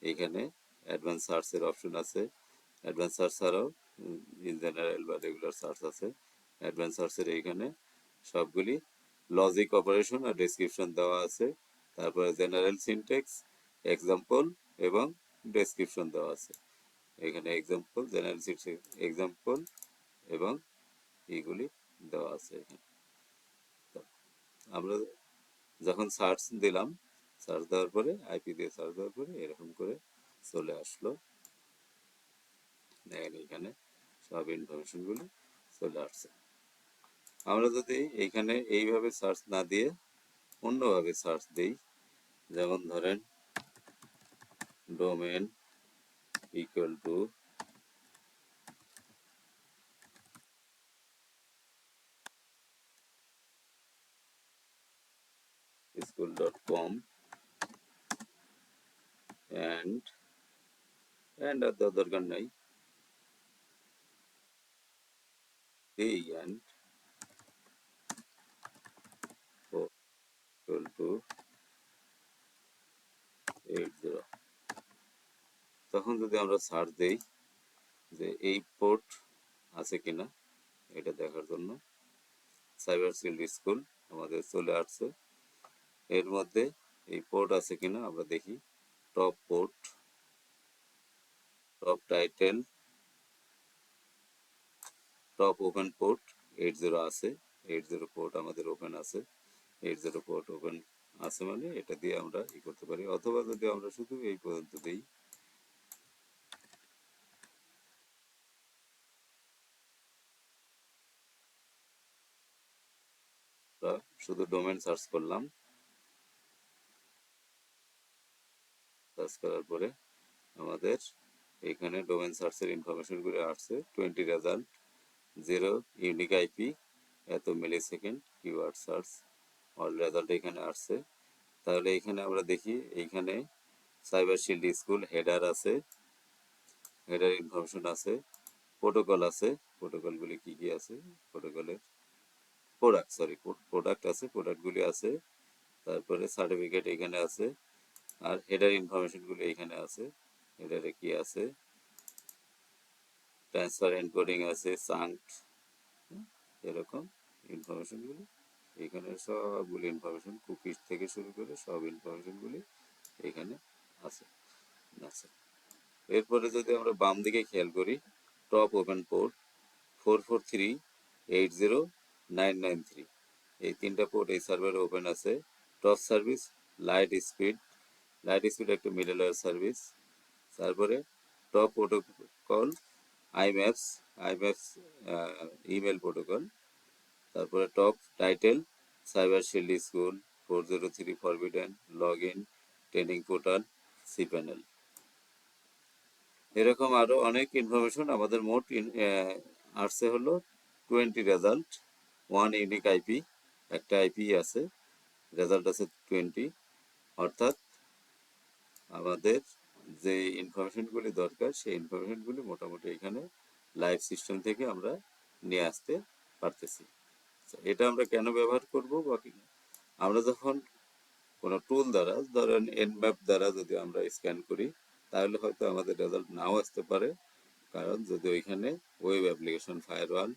এইখানে অ্যাডভান্স সার্চের অপশন আছে, অ্যাডভান্স সার্চ ছাড়াও ইন জেনারেল বা রেগুলার সার্চ আছে। অ্যাডভান্স সার্চের এইখানে সবগুলি লজিক অপারেশন আর ডেসক্রিপশন দেওয়া আছে, তারপরে জেনারেল সিনটেক্স, এক্সাম্পল এবং ডেসক্রিপশন দেওয়া আছে। এখানে এক্সাম্পল, জেনারেল সিনটেক্স, এক্সাম্পল এবং এইগুলি দেওয়া আছে এখানে। আমরা যখন সার্চ দিলাম, সার্চ দেওয়ার পরে আইপি দিয়ে সার্চ দেওয়ার পরে এরকম করে চলে আসলো, দেখেন এখানে সব ইনফরমেশনগুলো চলে আসছে। আমরা যদি এইখানে এইভাবে সার্চ না দিয়ে অন্যভাবে সার্চ দিই, যেমন ধরেন ডোমেন ইকুয়াল টু স্কুল.com, অ্যান্ড আর দেওয়ার দরকার নাই, এই অ্যান্ড 4 তখন যদি আমরা সার্চ দেই যে এই পোর্ট আছে কিনা এটা দেখার জন্য সাইবার শিল্ড স্কুল আমাদের চলে আসছে। এর মধ্যে এই পোর্ট আছে কিনা আমরা দেখি। Top port, top title, top open port 80 আছে। 80 পোর্ট আমাদের ওপেন আছে। 80 পোর্ট ওপেন আছে মানে এটা দিয়ে আমরা ই করতে পারি, অথবা যদি আমরা শুধু এই পর্যন্ত দিই, শুধু ডোমেন সার্চ করলাম। সার্চ করার পরে আমাদের এখানে ডোমেন সার্চের ইনফরমেশনগুলো আসছে। 20 রেজাল্ট, 0 ইউনিক আইপি, এত millisecond, keyword search, all result এখানে আসছে। তাহলে এখানে আমরা দেখি, এইখানে সাইবার শিল্ড স্কুল হেডার আছে, হেডার ইনফরমেশন আছে, প্রোটোকল আছে, প্রোটোকলগুলি কি কি আছে, প্রোটোকলের প্রোডাক্ট আছে, প্রোডাক্টগুলি আছে, তারপরে সার্টিফিকেট এখানে আছে, আর হেডার ইনফরমেশনগুলি এখানে আছে। হেডারে কি আছে, ট্রান্সফার এনকোডিং আছে, চাঙ্ক, এরকম ইনফরমেশনগুলি এখানে সবগুলি ইনফরমেশন, কুকিজ থেকে শুরু করে সব ইনফরমেশনগুলি এখানে আছে আছে। এরপরে যদি আমরা বাম দিকে খেয়াল করি, টপ ওপেন পোর্ট 443 80993, এই তিনটা পোর্ট এই সার্ভারে ওপেন আছে। Top service light speed, light speed একটা মিডল ওয়্যার সার্ভিস। তারপরে top protocol IMAPS, IMAPS email protocol. তারপরে top title cyber shield school, 403 forbidden, log in, training portal, C panel, এরকম আরো অনেক ইনফরমেশন। আমাদের মোট আসছে হলো 20 রেজাল্ট, 1 ইউনিক আইপি, একটা আইপি আছে, রেজাল্ট আছে 20। অর্থাৎ আমাদের যে ইনফরমেশনগুলি দরকার সেই ইনফরমেশনগুলি মোটামুটি এখানে লাইভ সিস্টেম থেকে আমরা নিয়ে আসতে পারতেছি। এটা আমরা কেন ব্যবহার করব, বা আমরা যখন কোনো টুল দ্বারা, ধরেন এনম্যাপ দ্বারা যদি আমরা স্ক্যান করি, তাহলে হয়তো আমাদের রেজাল্ট নাও আসতে পারে। কারণ যদি ওইখানে ওয়েব অ্যাপ্লিকেশন ফায়ারওয়াল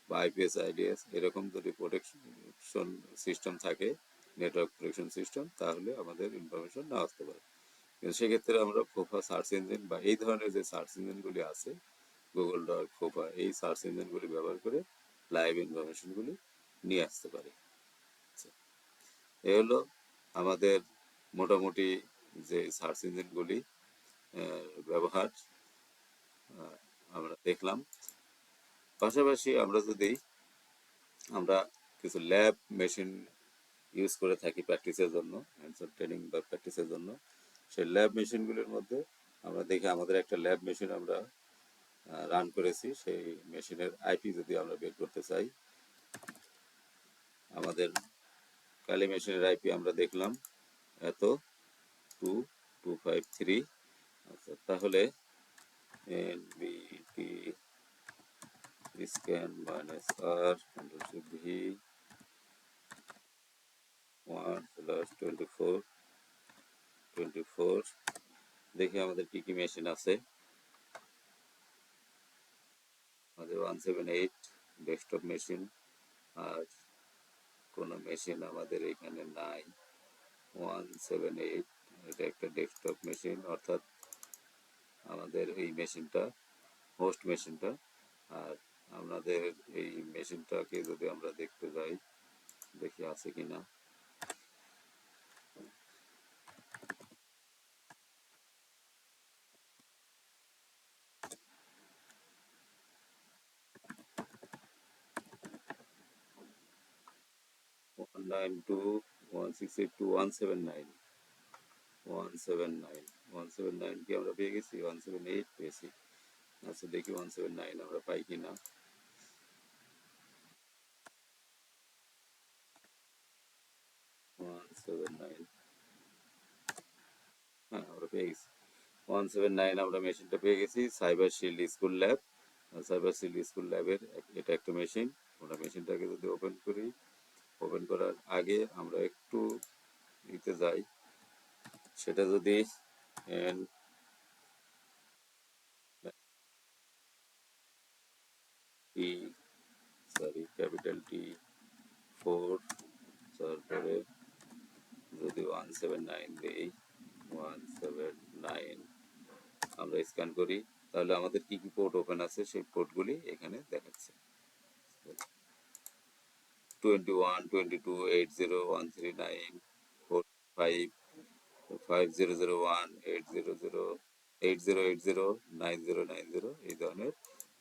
বা আইপিএস আইডিএস এরকম যদি প্রোটেকশন সিস্টেম থাকে, নেটওয়ার্ক প্রোটেকশন সিস্টেম, তাহলে আমাদের ইনফরমেশন না আসতে পারে। কিন্তু সেক্ষেত্রে আমরা ফোফা সার্চ ইঞ্জিন বা এই ধরনের যে সার্চ ইঞ্জিনগুলি আছে, গুগল ডট, ফোফা, এই সার্চ ইঞ্জিনগুলি ব্যবহার করে লাইভ ইনফরমেশনগুলি নিয়ে আসতে পারি। এ হলো আমাদের মোটামুটি যে সার্চ ইঞ্জিনগুলি ব্যবহার আমরা দেখলাম। পাশাপাশি আমরা যদি আমরা কিছু ল্যাব মেশিন ইউজ করে থাকি প্র্যাকটিসের জন্য, হ্যান্ডস অন ট্রেনিং বা প্র্যাকটিসের জন্য, সেই ল্যাব মেশিনগুলির মধ্যে আমরা দেখি আমাদের একটা ল্যাব মেশিন আমরা রান করেছি। সেই মেশিনের আইপি যদি আমরা বের করতে চাই, আমাদের কালি মেশিনের আইপি আমরা দেখলাম এত 2253। আচ্ছা, তাহলে এনবিটি স্ক্যান মাইনাস আর ভি 1+24 দেখি আমাদের কি কি মেশিন আছে। আমাদের 178 ডেস্কটপ মেশিন, আর কোনো মেশিন আমাদের এখানে নাই। 178 এটা একটা ডেস্কটপ মেশিন, অর্থাৎ আমাদের এই মেশিনটা হোস্ট মেশিনটা। আর আমাদের এই মেশিনটাকে যদি আমরা দেখতে যাই, দেখি আছে কিনা। ওয়ান নাইন টু 168 179 179 179 কি আমরা পেয়ে গেছি, 178 পেয়েছি। আচ্ছা দেখি 179 আমরা পাই কিনা। 179, হ্যাঁ আমরা পেয়ে গেছি। 179 আমরা মেশিনটা পেয়ে গেছি, cyber shield school lab. Cyber shield school ল্যাবের এটা একটা মেশিন। আমরা মেশিনটাকে যদি ওপেন করি, ওপেন করার আগে আমরা একটু নিতে যাই, সেটা যদি টি, সরি ক্যাপিটাল টি 4, তারপরে যদি 179 দেই, 179 আমরা স্ক্যান করি, তাহলে আমাদের কি কি পোর্ট ওপেন আছে সেই পোর্টগুলি এখানে দেখাচ্ছে। 21, 22, 80, 139, 45, 5001, 800, 8080, 9090 এই ধরনের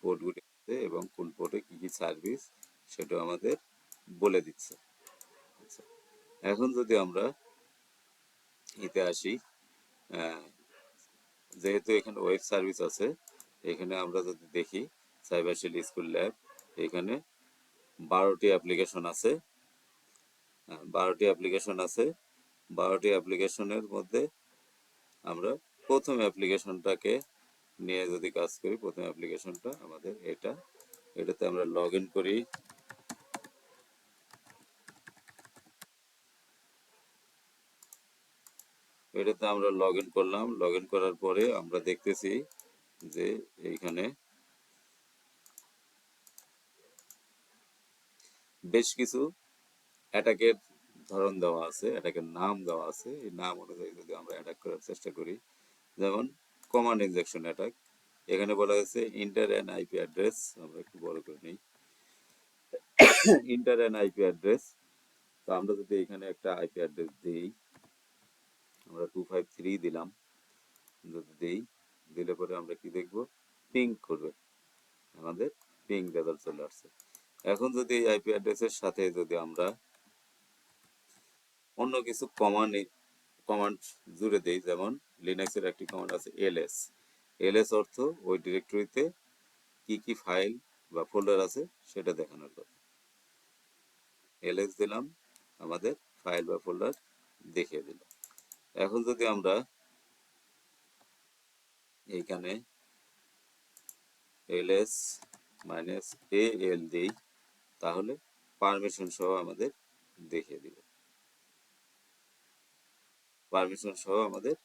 পোর্টগুলি আছে এবং কোন পোর্টে কি কি সার্ভিস সেটা আমাদের বলে দিচ্ছে। আচ্ছা, এখন যদি আমরা এতে আসি, যেহেতু এখানে ওয়েব সার্ভিস আছে, এখানে আমরা যদি দেখি সাইবার শিল্ড স্কুল ল্যাব, এখানে 12টি অ্যাপ্লিকেশন আছে। 12টি অ্যাপ্লিকেশন আছে। 12টি অ্যাপ্লিকেশনের মধ্যে আমরা প্রথম অ্যাপ্লিকেশনটাকে নিয়ে যদি কাজ করি, প্রথম অ্যাপ্লিকেশনটা আমাদের এটাতে আমরা লগ ইন করি। এটাতে আমরা লগ ইন করলাম। লগ ইন করার পরে আমরা দেখতেছি যে এইখানে বেশ কিছু অ্যাটাকের ধরন দেওয়া আছে, অ্যাটাকের নাম দেওয়া আছে। এই নাম অনুযায়ী যদি আমরা অ্যাটাক করার চেষ্টা করি, যেমন কমান্ড ইনজেকশন অ্যাটাক, এখানে বলা হয়েছে ইন্টার অ্যান আইপি অ্যাড্রেস। আমরা একটু বড় করে নিই, ইন্টার অ্যান আইপি অ্যাড্রেস। তো আমরা যদি এখানে একটা আইপি অ্যাড্রেস দিই, আমরা 253 দিলাম, যদি দিই, দিলে পরে আমরা কি দেখব, পিং করবে, আমাদের পিং রেজাল্ট চলে আসছে। এখন যদি এই আইপি অ্যাড্রেসের সাথে যদি আমরা অন্য কিছু কমান্ড জুড়ে দেই, যেমন লিনাক্সের একটি কমান্ড আছে এলএস। এলএস অর্থ ওই ডিরেক্টরিতে কি কি ফাইল বা ফোল্ডার আছে সেটা দেখানোর কথা। এলএস দিলাম, আমাদের ফাইল বা ফোল্ডার দেখিয়ে দিল। এখন যদি আমরা এইখানে ls -al দিই, তাহলে পারমিশন সহ আমাদের দেখিয়ে দিবে, পারমিশন সহ আমাদের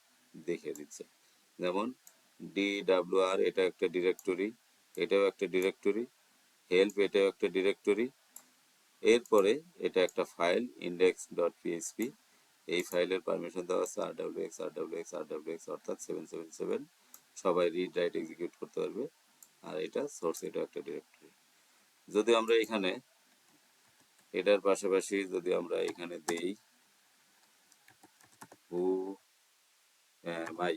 দেখিয়ে দিচ্ছে। যেমন DWR এটা একটা ডিরেক্টরি, এটাও একটা ডিরেক্টরি, হেল্প এটাও একটা ডিরেক্টরি, এরপরে এটা একটা ফাইল index.php, এই ফাইলের পারমিশন দেওয়া আছে rwx rwx rwx অর্থাৎ 777, সবাই রিড রাইট এক্সিকিউট করতে পারবে। আর এটা সোর্স, এটা একটা ডিরেক্টরি। যদি আমরা এখানে এটার পাশাপাশি যদি আমরা এখানে দেই হু এম আই,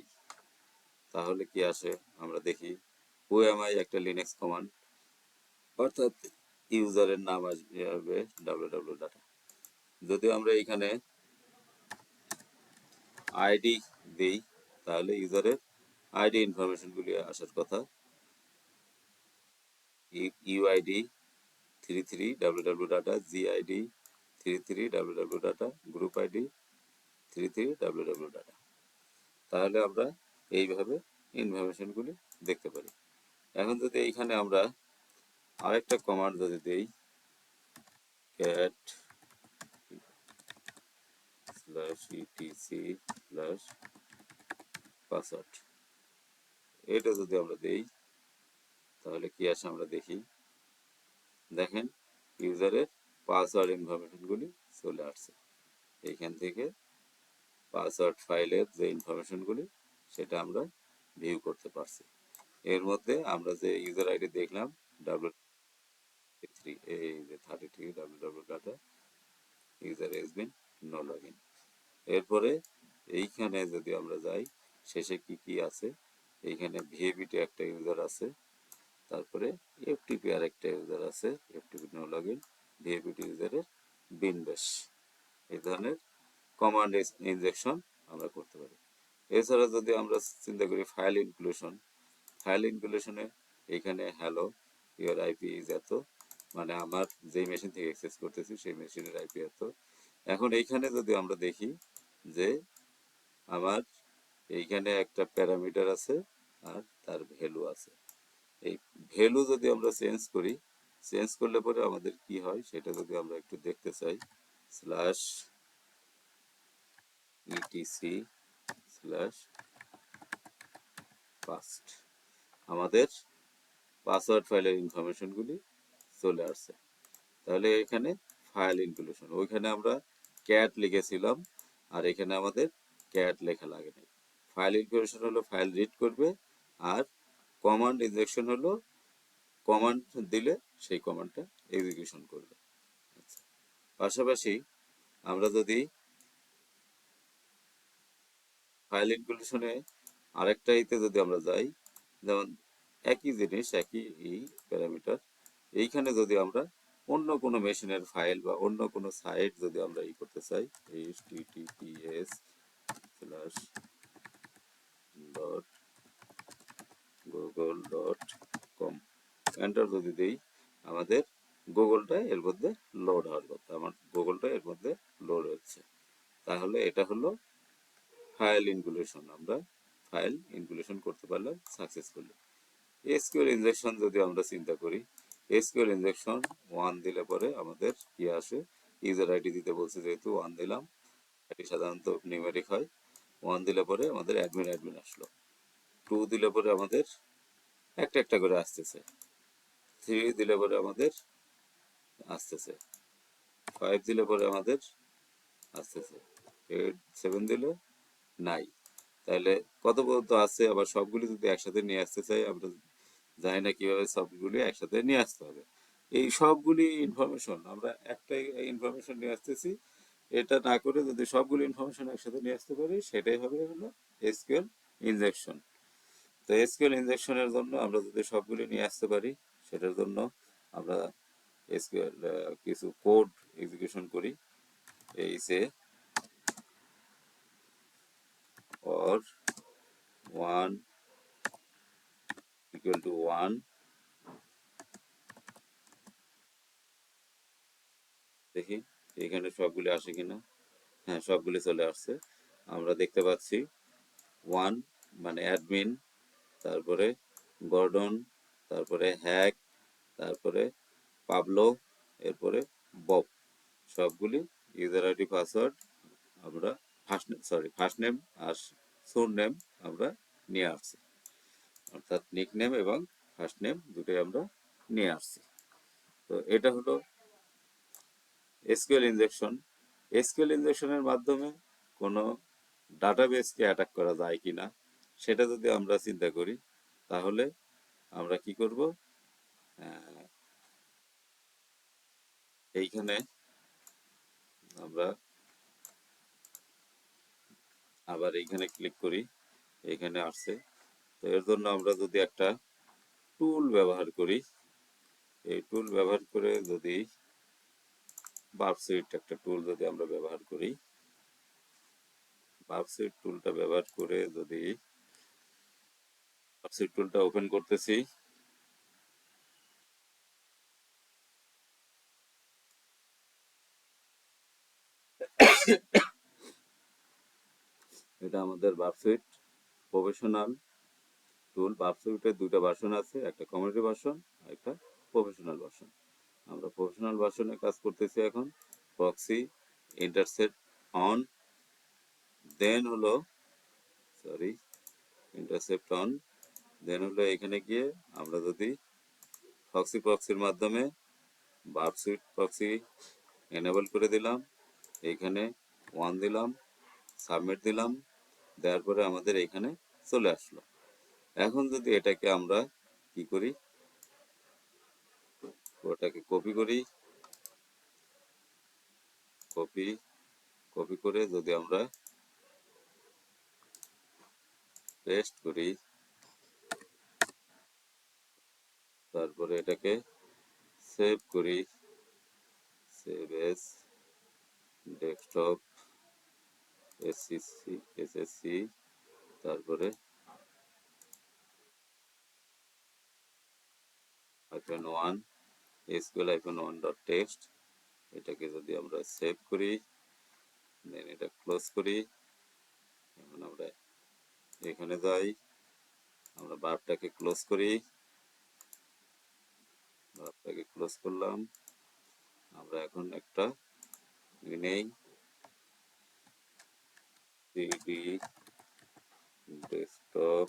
তাহলে কি আসে আমরা দেখি। হু এম আই একটা লিনাক্স কমান্ড, অর্থাৎ ইউজারের নাম আসবে www ডাটা। যদি আমরা এখানে আইডি দেই, তাহলে ইউজারের আইডি ইনফরমেশনগুলি আসার কথা। UID 33 www data, GID 33 www data, group ID 33 www data. তাহলে আমরা এইভাবে ইনফরমেশনগুলি দেখতে পারি। এখন যদি এইখানে আমরা আরেকটা কমান্ড যদি দেই, cat /etc/password, এটা যদি আমরা দেই, তাহলে কি আসে আমরা দেখি। দেখেন ইউজারের পাসওয়ার্ড ইনফরমেশনগুলি চলে আসছে। এইখান থেকে পাসওয়ার্ড ফাইলের যে ইনফরমেশনগুলি সেটা আমরা ভিউ করতে পারছি। এর মধ্যে আমরা যে ইউজার আইডি দেখলাম w3, এই যে 33 www data, user has been no login. এরপরে এইখানে যদি আমরা যাই, শেষে কি কি আছে, এইখানে ভিএবিটি একটা ইউজার আছে, তারপরে এফটিপি আর একটা ইউজার আছে, এফটিপি নো লগইন, ভিএবিটি ইউজারের বিন ব্যাশ, এই ধরনের কমান্ড ইনজেকশন আমরা করতে পারি। এছাড়া যদি আমরা চিন্তা করি ফাইল ইনক্লুশন, ফাইল ইনক্লুশনে এইখানে হ্যালো ইউর আইপি ইজ এত, মানে আমার যেই মেশিন থেকে অ্যাক্সেস করতেছি সেই মেশিনের আইপি এত। এখন এইখানে যদি আমরা দেখি যে আমার এইখানে একটা প্যারামিটার আছে আর তার ভ্যালু আছে। এই ভ্যালু যদি আমরা চেঞ্জ করলে পরে আমাদের কি হয় সেটা যদি আমরা একটু দেখতে চাই, স্ল্যাশ ইটিসি স্ল্যাশ পাস্ট, আমাদের পাসওয়ার্ড ফাইলের ইনফরমেশনগুলি চলে আসছে। তাহলে এখানে ফাইল ইনক্লুশন, ওইখানে আমরা ক্যাট লিখেছিলাম আর এখানে আমাদের ক্যাট লেখা লাগে না। ফাইল ইনক্লুশন হলো ফাইল রিড করবে, আর কমান্ড ইনজেকশন হলো কমান্ড দিলে সেই কমান্ডটা এক্সিকিউশন করবে। আচ্ছা, পাশাপাশি আমরা যদি ফাইল ইনক্লুশনে আরেকটা ইতে যদি আমরা যাই, যেমন একই জিনিস একই প্যারামিটার, এইখানে যদি আমরা অন্য কোনো মেশিনের ফাইল বা অন্য কোনো সাইট যদি আমরা করতে চাই, https slash dot Google dot com enter যদি দিই, আমাদের গুগলটা এর মধ্যে লোড হওয়ার কথা, আমার গুগলটা এর মধ্যে লোড হচ্ছে। তাহলে এটা হলো ফাইল ইনক্লুশন, আমরা ফাইল ইনক্লুশন করতে পারলাম সাকসেসফুলি। এসকিউএল ইনজেকশন যদি আমরা চিন্তা করি, এসকিউএল ইনজেকশন 1 দিলে পরে আমাদের কি আসে, ইউজার আইডি দিতে বলছে যেহেতু 1 দিলাম, এটি সাধারণত নিউমেরিক হয়। 1 দিলে পরে আমাদের অ্যাডমিন আসলো, 2 দিলে পরে আমাদের একটা একটা করে আসতেছে, 3 দিলে পরে আমাদের আসতেছে, 5 দিলে পরে আমাদের আসতেছে, 8 7 দিলে নাই। তাহলে কত পর্যন্ত আছে, আবার সবগুলি যদি একসাথে নিয়ে আসতে চাই আমরা জানি না কিভাবে সবগুলি একসাথে নিয়ে আসতে হবে। এই সবগুলি ইনফরমেশন আমরা একটাই ইনফরমেশন নিয়ে আসতেছি, এটা না করে যদি সবগুলি ইনফরমেশন একসাথে নিয়ে আসতে পারি সেটাই হবে হলো এসকিউএল ইনজেকশন। তো এসকিউএল ইনজেকশনের জন্য আমরা যদি সবগুলি নিয়ে আসতে পারি, সেটার জন্য আমরা এসকিউএল কিছু কোড এক্সিকিউশন করি, এই সে or 1 equal to 1, দেখি এখানে সবগুলি আসে কিনা। হ্যাঁ, সবগুলি চলে আসছে, আমরা দেখতে পাচ্ছি 1 মানে অ্যাডমিন, তারপরে গর্ডন, তারপরে হ্যাক, তারপরে পাবলো, এরপরে বব, সবগুলি ইউজার আইডি পাসওয়ার্ড আমরা ফার্স্ট নেম আর সোর নেম আমরা নিয়ে আসছি, অর্থাৎ নিক নেম এবং ফার্স্ট নেম দুটোই আমরা নিয়ে আসছি। তো এটা হলো এসকিউএল ইনজেকশন। এসকিউএল ইনজেকশনের মাধ্যমে কোনো ডাটাবেসকে অ্যাটাক করা যায় কিনা সেটা যদি আমরা চিন্তা করি, তাহলে আমরা কি করব, এইখানে আমরা আবার এইখানে ক্লিক করি, এইখানে আসছে। তো এর জন্য আমরা যদি একটা টুল ব্যবহার করি, এই টুল ব্যবহার করে যদি বার্বসুইট একটা টুল যদি আমরা ব্যবহার করি, বার্বসুইট টুলটা ব্যবহার করে যদি বার্বসুইট টুলটা ওপেন করতেছি, এটা আমাদের বার্বসুইট প্রফেশনাল টুল। বার্বসুইটের দুইটা ভার্সন আছে, একটা কমিউনিটি ভার্সন আর একটা প্রফেশনাল ভার্সন। আমরা প্রফেশনাল ভার্সনে কাজ করতেছি এখন। প্রক্সি ইন্টারসেপ্ট অন, দেন হলো সরি ইন্টারসেপ্ট অন, দেন হলো এখানে গিয়ে আমরা যদি প্রক্সির মাধ্যমে বার্বসুইট প্রক্সি এনেবল করে দিলাম, এইখানে 1 দিলাম, সাবমিট দিলাম, দেওয়ার পরে আমাদের এইখানে চলে আসলো। এখন যদি এটাকে আমরা কি করি, ওটাকে কপি করি, কপি কপি করে যদি আমরা পেস্ট করি, তারপরে এটাকে সেভ করি, সেভ এস ডেস্কটপ এসএসসি, তারপরে -1 SQL-1 ডট টেক্সট, এটাকে যদি আমরা সেভ করি, দেন এটা ক্লোজ করি, এখন আমরা এখানে যাই, আমরা বারটাকে ক্লোজ করি, বারটাকে ক্লোজ করলাম। আমরা এখন একটা নেই, CD desktop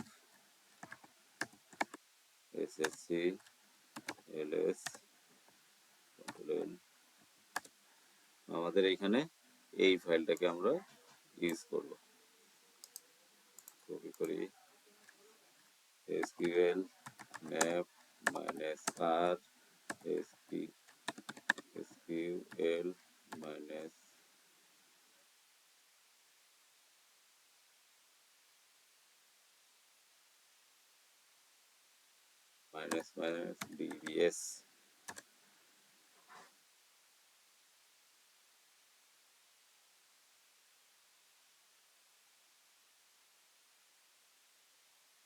SSC LS control. আমাদের এখানে এই ফাইলটাকে আমরা ইউজ করব। কপি করি, এসকিউএল ম্যাপ মাইনাস আর এসকিউএল মাইনাস মাইনাস ডিবিএস।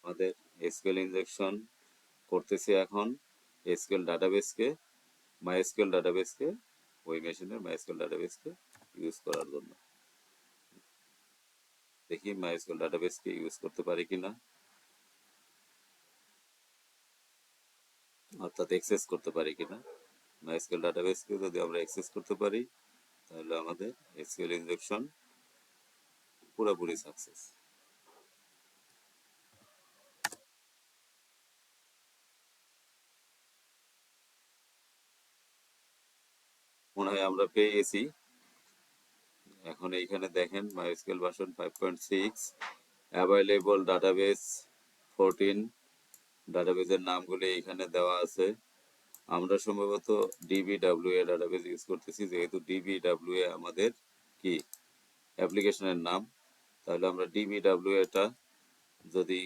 আমাদের এসকিউএল ইনজেকশন করতেছি এখন এসকিউএল ডাটাবেসকে, মাইএসকিউএল ডাটাবেসকে, ওই মেশিনের মাইএসকিউএল ডাটাবেসকে ইউজ করার জন্য। দেখি মাইএসকিউএল ডাটাবেসকে ইউজ করতে পারি কিনা, অর্থাৎ অ্যাক্সেস করতে পারি কিনা। মাইএসকিউএল ডাটাবেসকে যদি আমরা অ্যাক্সেস করতে পারি তাহলে আমাদের এসকিউএল ইনজেকশন পুরোপুরি সাকসেস। মনে হয় আমরা পেয়ে গেছি। এখন এইখানে দেখেন মাইএসকিউএল ভার্সন 5.6, অ্যাভেলেবল ডাটাবেস 14, ডাটাবেসের নামগুলি এখানে দেওয়া আছে। আমরা সম্ভবত ডিবিডব্লিউএ ডাটাবেস ইউজ করতেছি, যেহেতু ডিবিডব্লিউএ আমাদের কি অ্যাপ্লিকেশনের নাম। তাহলে আমরা ডিবিডব্লিউএটা যদি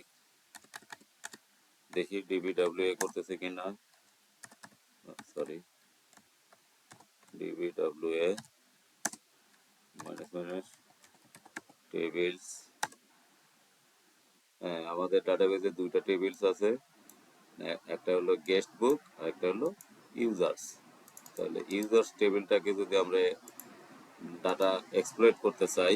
দেখি ডিবিডব্লিউএ করতেছে কিনা, সরি ডিবিডব্লিউএ মাইনাস মাইনাস টেবিলস। হ্যাঁ, আমাদের ডাটাবেসে দুইটা টেবিলস আছে, একটা হলো গেস্ট বুক আর একটা হলো ইউজার্স। তাহলে ইউজার্স টেবিলটাকে যদি আমরা ডাটা এক্সপ্লয়েট করতে চাই,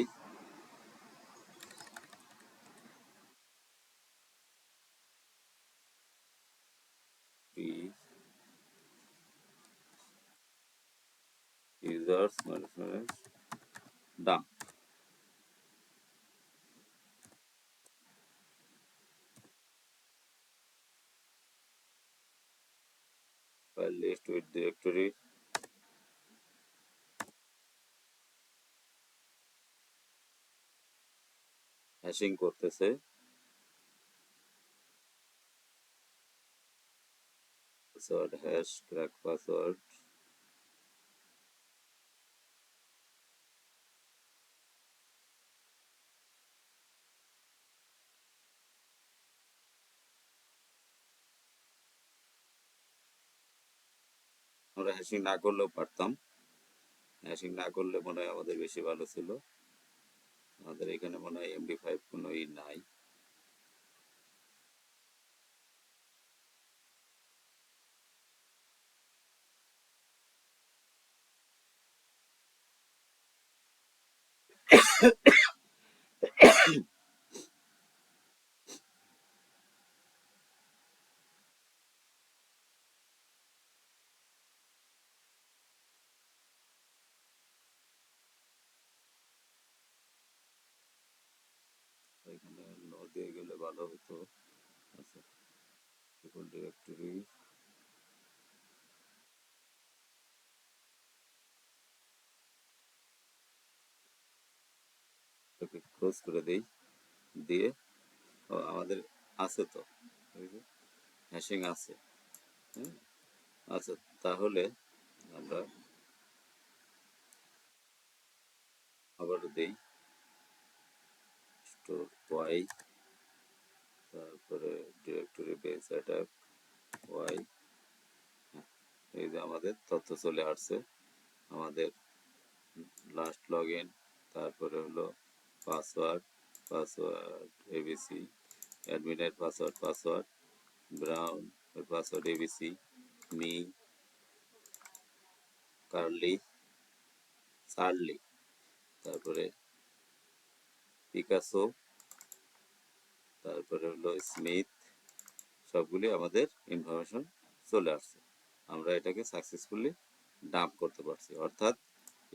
users minus minus dump, file list with directory. Hashing করতেছে, পাসওয়ার্ড হ্যাশ ক্র্যাক পাসওয়ার্ড। আমরা হ্যাশিং না করলেও পারতাম, হ্যাশিং না করলে মনে হয় আমাদের বেশি ভালো ছিল। আমাদের এখানে মনে হয় MD5 কোনো ই নাই। এখানে নো দিয়ে গেলে ভালো হতো। আচ্ছা, ডিরেক্টরি ক্লোজ করে দেই, দিয়ে আমাদের আছে তো হ্যাশিং আছে। হ্যাঁ, আচ্ছা, তাহলে আমরা আবার দেই স্টোর ওয়াই, তারপরে ডিরেক্টরি বেস অ্যাটাক ওয়াই। এই যে আমাদের তথ্য চলে আসছে, আমাদের লাস্ট লগ ইন, তারপরে হলো পাসওয়ার্ড, পাসওয়ার্ড এবিসি, অ্যাডমিনের পাসওয়ার্ড ব্রাউন, পাসওয়ার্ড এবিসি, মি, চার্লি, তারপরে পিকাসো, তারপরে হলো স্মিথ, সবগুলি আমাদের ইনফরমেশন চলে আসছে। আমরা এটাকে সাকসেসফুলি ডাম্প করতে পারছি, অর্থাৎ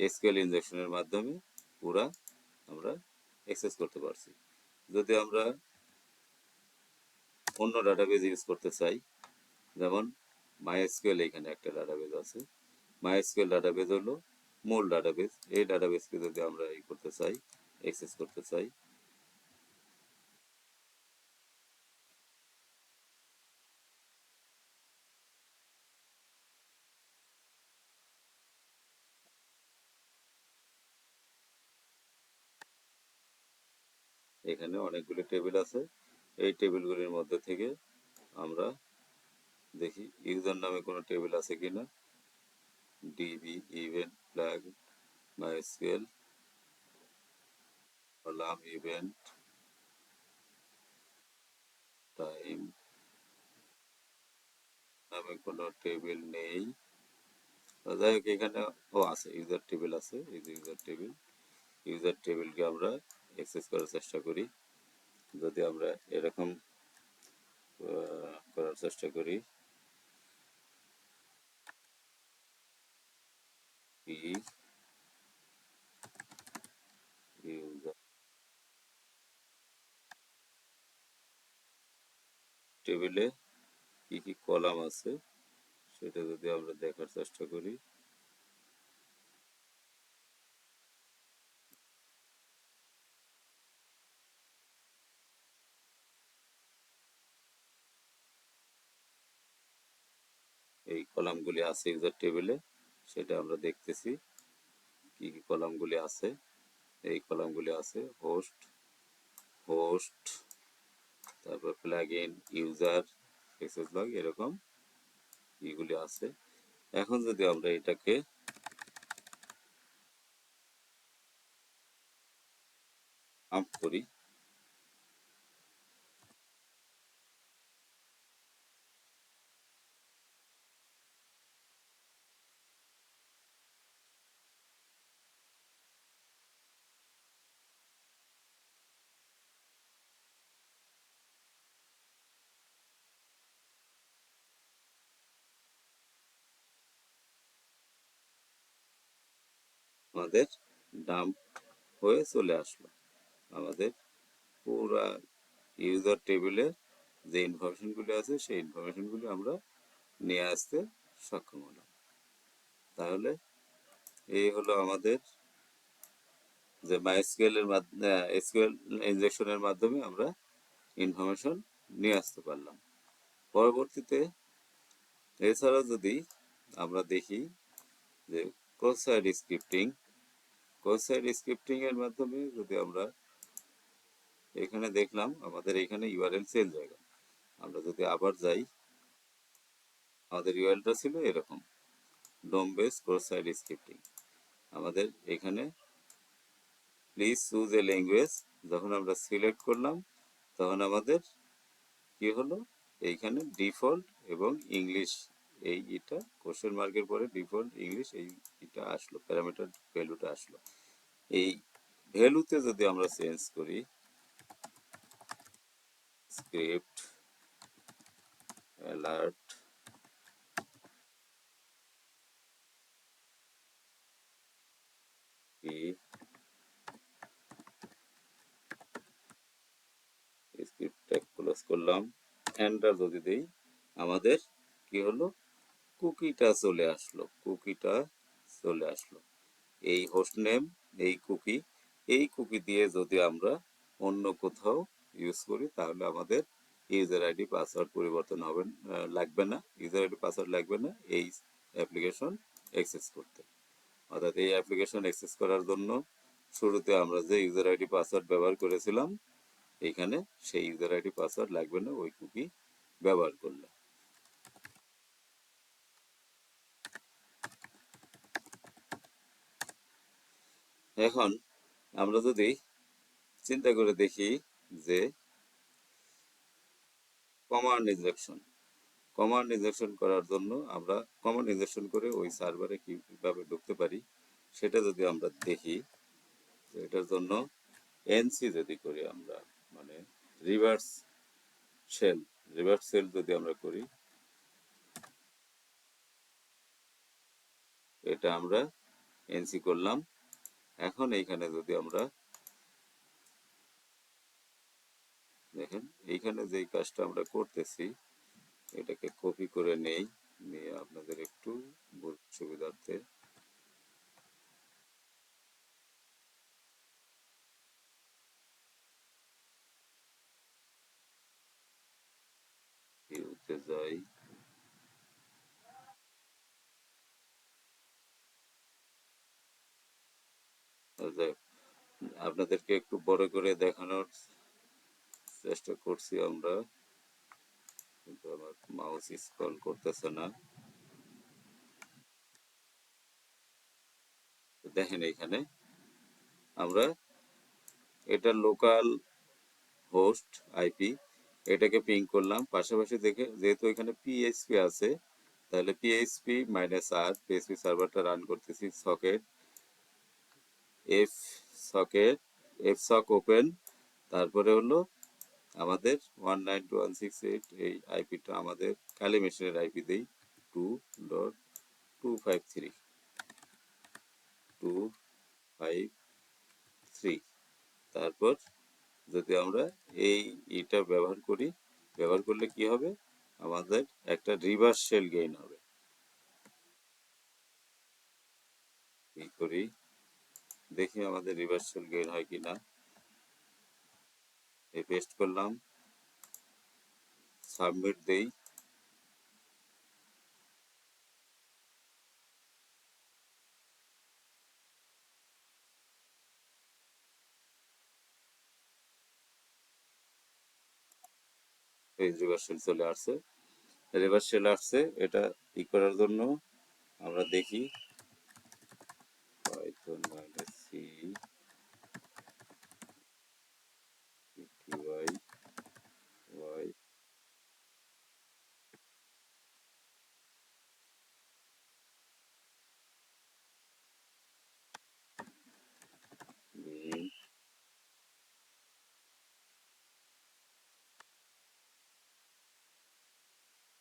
এসকিউএল ইনজেকশনের মাধ্যমে পুরা আমরা অ্যাক্সেস করতে পারছি। যদি আমরা অন্য ডাটাবেজ ইউজ করতে চাই, যেমন মাইএসকিউএল, এখানে একটা ডাটাবেজ আছে, মাইএসকিউএল ডাটাবেজ হলো মূল ডাটাবেজ। এই ডাটাবেজকে যদি আমরা করতে চাই, অ্যাক্সেস করতে চাই, এখানে অনেকগুলি টেবিল আছে। এই টেবিলগুলির মধ্যে থেকে আমরা দেখি ইউজার নামে কোনো টেবিল আছে কিনা, DB, event, flag, MySQL, column, event, time নামে কোনো টেবিল নেই। যাই হোক, এখানে আছে, ইউজার টেবিল আছে, এই যে ইউজার টেবিল। ইউজার টেবিলকে আমরা অ্যাক্সেস করার চেষ্টা করি। যদি আমরা এরকম করার চেষ্টা করি, ইউজার টেবিলে কি কি কলাম আছে সেটা যদি আমরা দেখার চেষ্টা করি, এই কলামগুলি আছে ইউজার টেবিলে, সেটা আমরা দেখতেছি কি কি কলামগুলি আছে। এই কলামগুলি আছে হোস্ট, তারপর প্লাগইন, ইউজার, অ্যাক্সেস লগ, এরকম এগুলি আছে। এখন যদি আমরা এটাকে আপ করি, আমাদের ডাম্প হয়ে চলে আসলো। আমাদের পুরা ইউজার টেবিলে যে ইনফরমেশনগুলি আছে সেই ইনফরমেশনগুলি আমরা নিয়ে আসতে সক্ষম হলাম। তাহলে এই হলো আমাদের যে মাইএসকিউএল এর মাধ্যমে, এসকিউএল ইনজেকশনের মাধ্যমে আমরা ইনফরমেশন নিয়ে আসতে পারলাম। পরবর্তীতে এছাড়াও যদি আমরা দেখি যে ক্রস সাইট স্ক্রিপ্টিং এর মাধ্যমে যদি আমরা এখানে দেখলাম আমাদের এখানে ইউআরএল সেল জায়গা, আমরা যদি আবার যাই, আমাদের ইউআরএলটা ছিল এরকম, ডোম বেস ক্রস সাইট স্ক্রিপ্টিং। আমাদের এখানে প্লিজ চুজ এ ল্যাঙ্গুয়েজ, যখন আমরা সিলেক্ট করলাম তখন আমাদের কি হলো, এইখানে ডিফল্ট এবং ইংলিশ, এটা কোশ্চেন মার্কের পরে ডিফল্ট ইংলিশ, এটা আসলো, প্যারামিটার ভ্যালুটা আসলো। এই ভ্যালুতে যদি আমরা চেঞ্জ করি স্ক্রিপ্ট অ্যালার্ট কি, স্ক্রিপ্টটা ক্লোজ করলাম, এন্টার যদি দেই, আমাদের কি হলো, কুকিটা চলে আসলো। এই হোস্ট নেম, এই কুকি দিয়ে যদি আমরা অন্য কোথাও ইউজ করি তাহলে আমাদের ইউজার আইডি পাসওয়ার্ড পরিবর্তন হবে, লাগবে না, ইউজার আইডি পাসওয়ার্ড লাগবে না এই অ্যাপ্লিকেশন অ্যাক্সেস করতে। অর্থাৎ এই অ্যাপ্লিকেশন অ্যাক্সেস করার জন্য শুরুতে আমরা যে ইউজার আইডি পাসওয়ার্ড ব্যবহার করেছিলাম, এখানে সেই ইউজার আইডি পাসওয়ার্ড লাগবে না ওই কুকি ব্যবহার করলে। এখন আমরা যদি চিন্তা করে দেখি যে কমান্ড ইনজেকশন করার জন্য আমরা কমান্ড ইনজেকশন করে ওই সার্ভারে কিভাবে ঢুকতে পারি সেটা যদি আমরা দেখি, এটার জন্য এনসি যদি করি আমরা, মানে রিভার্স শেল, রিভার্স শেল যদি আমরা করি, এটা আমরা এনসি করলাম। এখন এইখানে যদি আমরা দেখেন, এইখানে যেই কাজটা আমরা করতেছি, এটাকে কপি করে নেই, নিয়ে আপনাদের একটু সুবিধার্থে ভিউতে যাই। আপনাদেরকে একটু বড় করে দেখানোর চেষ্টা করছি আমরা, কিন্তু আমার মাউস স্ক্রল করতেছে না। দেখেন এইখানে আমরা এটা লোকাল হোস্ট আইপি, এটাকে পিং করলাম, পাশাপাশি দেখে যেহেতু এখানে পিএইচপি আছে, তাহলে পিএইচপি মাইনাস আর পিএইচপি সার্ভারটা রান করতেছি, সকেট এফ সকেট এফ সক ওপেন, তারপরে হলো আমাদের 192.168 এই আইপিটা আমাদের কালি মেশিনের আইপি দেই 2.253 253। তারপর যদি আমরা এই ইটা ব্যবহার করি, ব্যবহার করলে কি হবে, আমাদের একটা রিভার্স শেল গেইন হবে। কি করি দেখি আমাদের রিভার্স শেল গেইন হয় কিনা। এই পেস্ট করলাম, সাবমিট দেই, এই রিভার্স শেল চলে আসছে। রিভার্স শেল আসছে, এটা ই করার জন্য আমরা দেখি পাইথন মাইনাস সি পিটিওয়াই ওয়াই বিন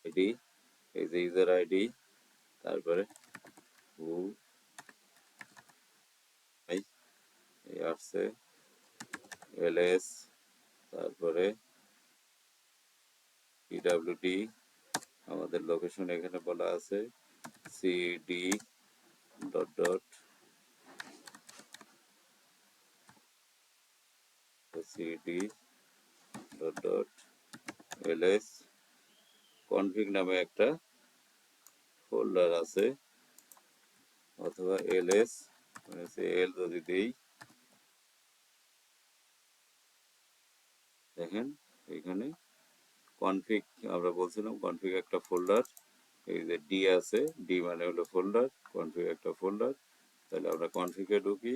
আইডি, এই যে ইউজার আইডি, তারপরে হু আই এই আসছে, এলএস, তারপরে পিডব্লিউডি, আমাদের লোকেশন এখানে বলা আছে, CD dot dot CD dot dot LS, config নামে একটা ফোল্ডার আছে, অথবা এলএস এল যদি দিই, দেখেন এখানে কনফিগ, আমরা বলছিলাম কনফিগ একটা ফোল্ডার, এই যে ডি আছে, ডি মানে হলো ফোল্ডার, কনফিগ একটা ফোল্ডার। তাহলে আমরা কনফিগে ঢুকি,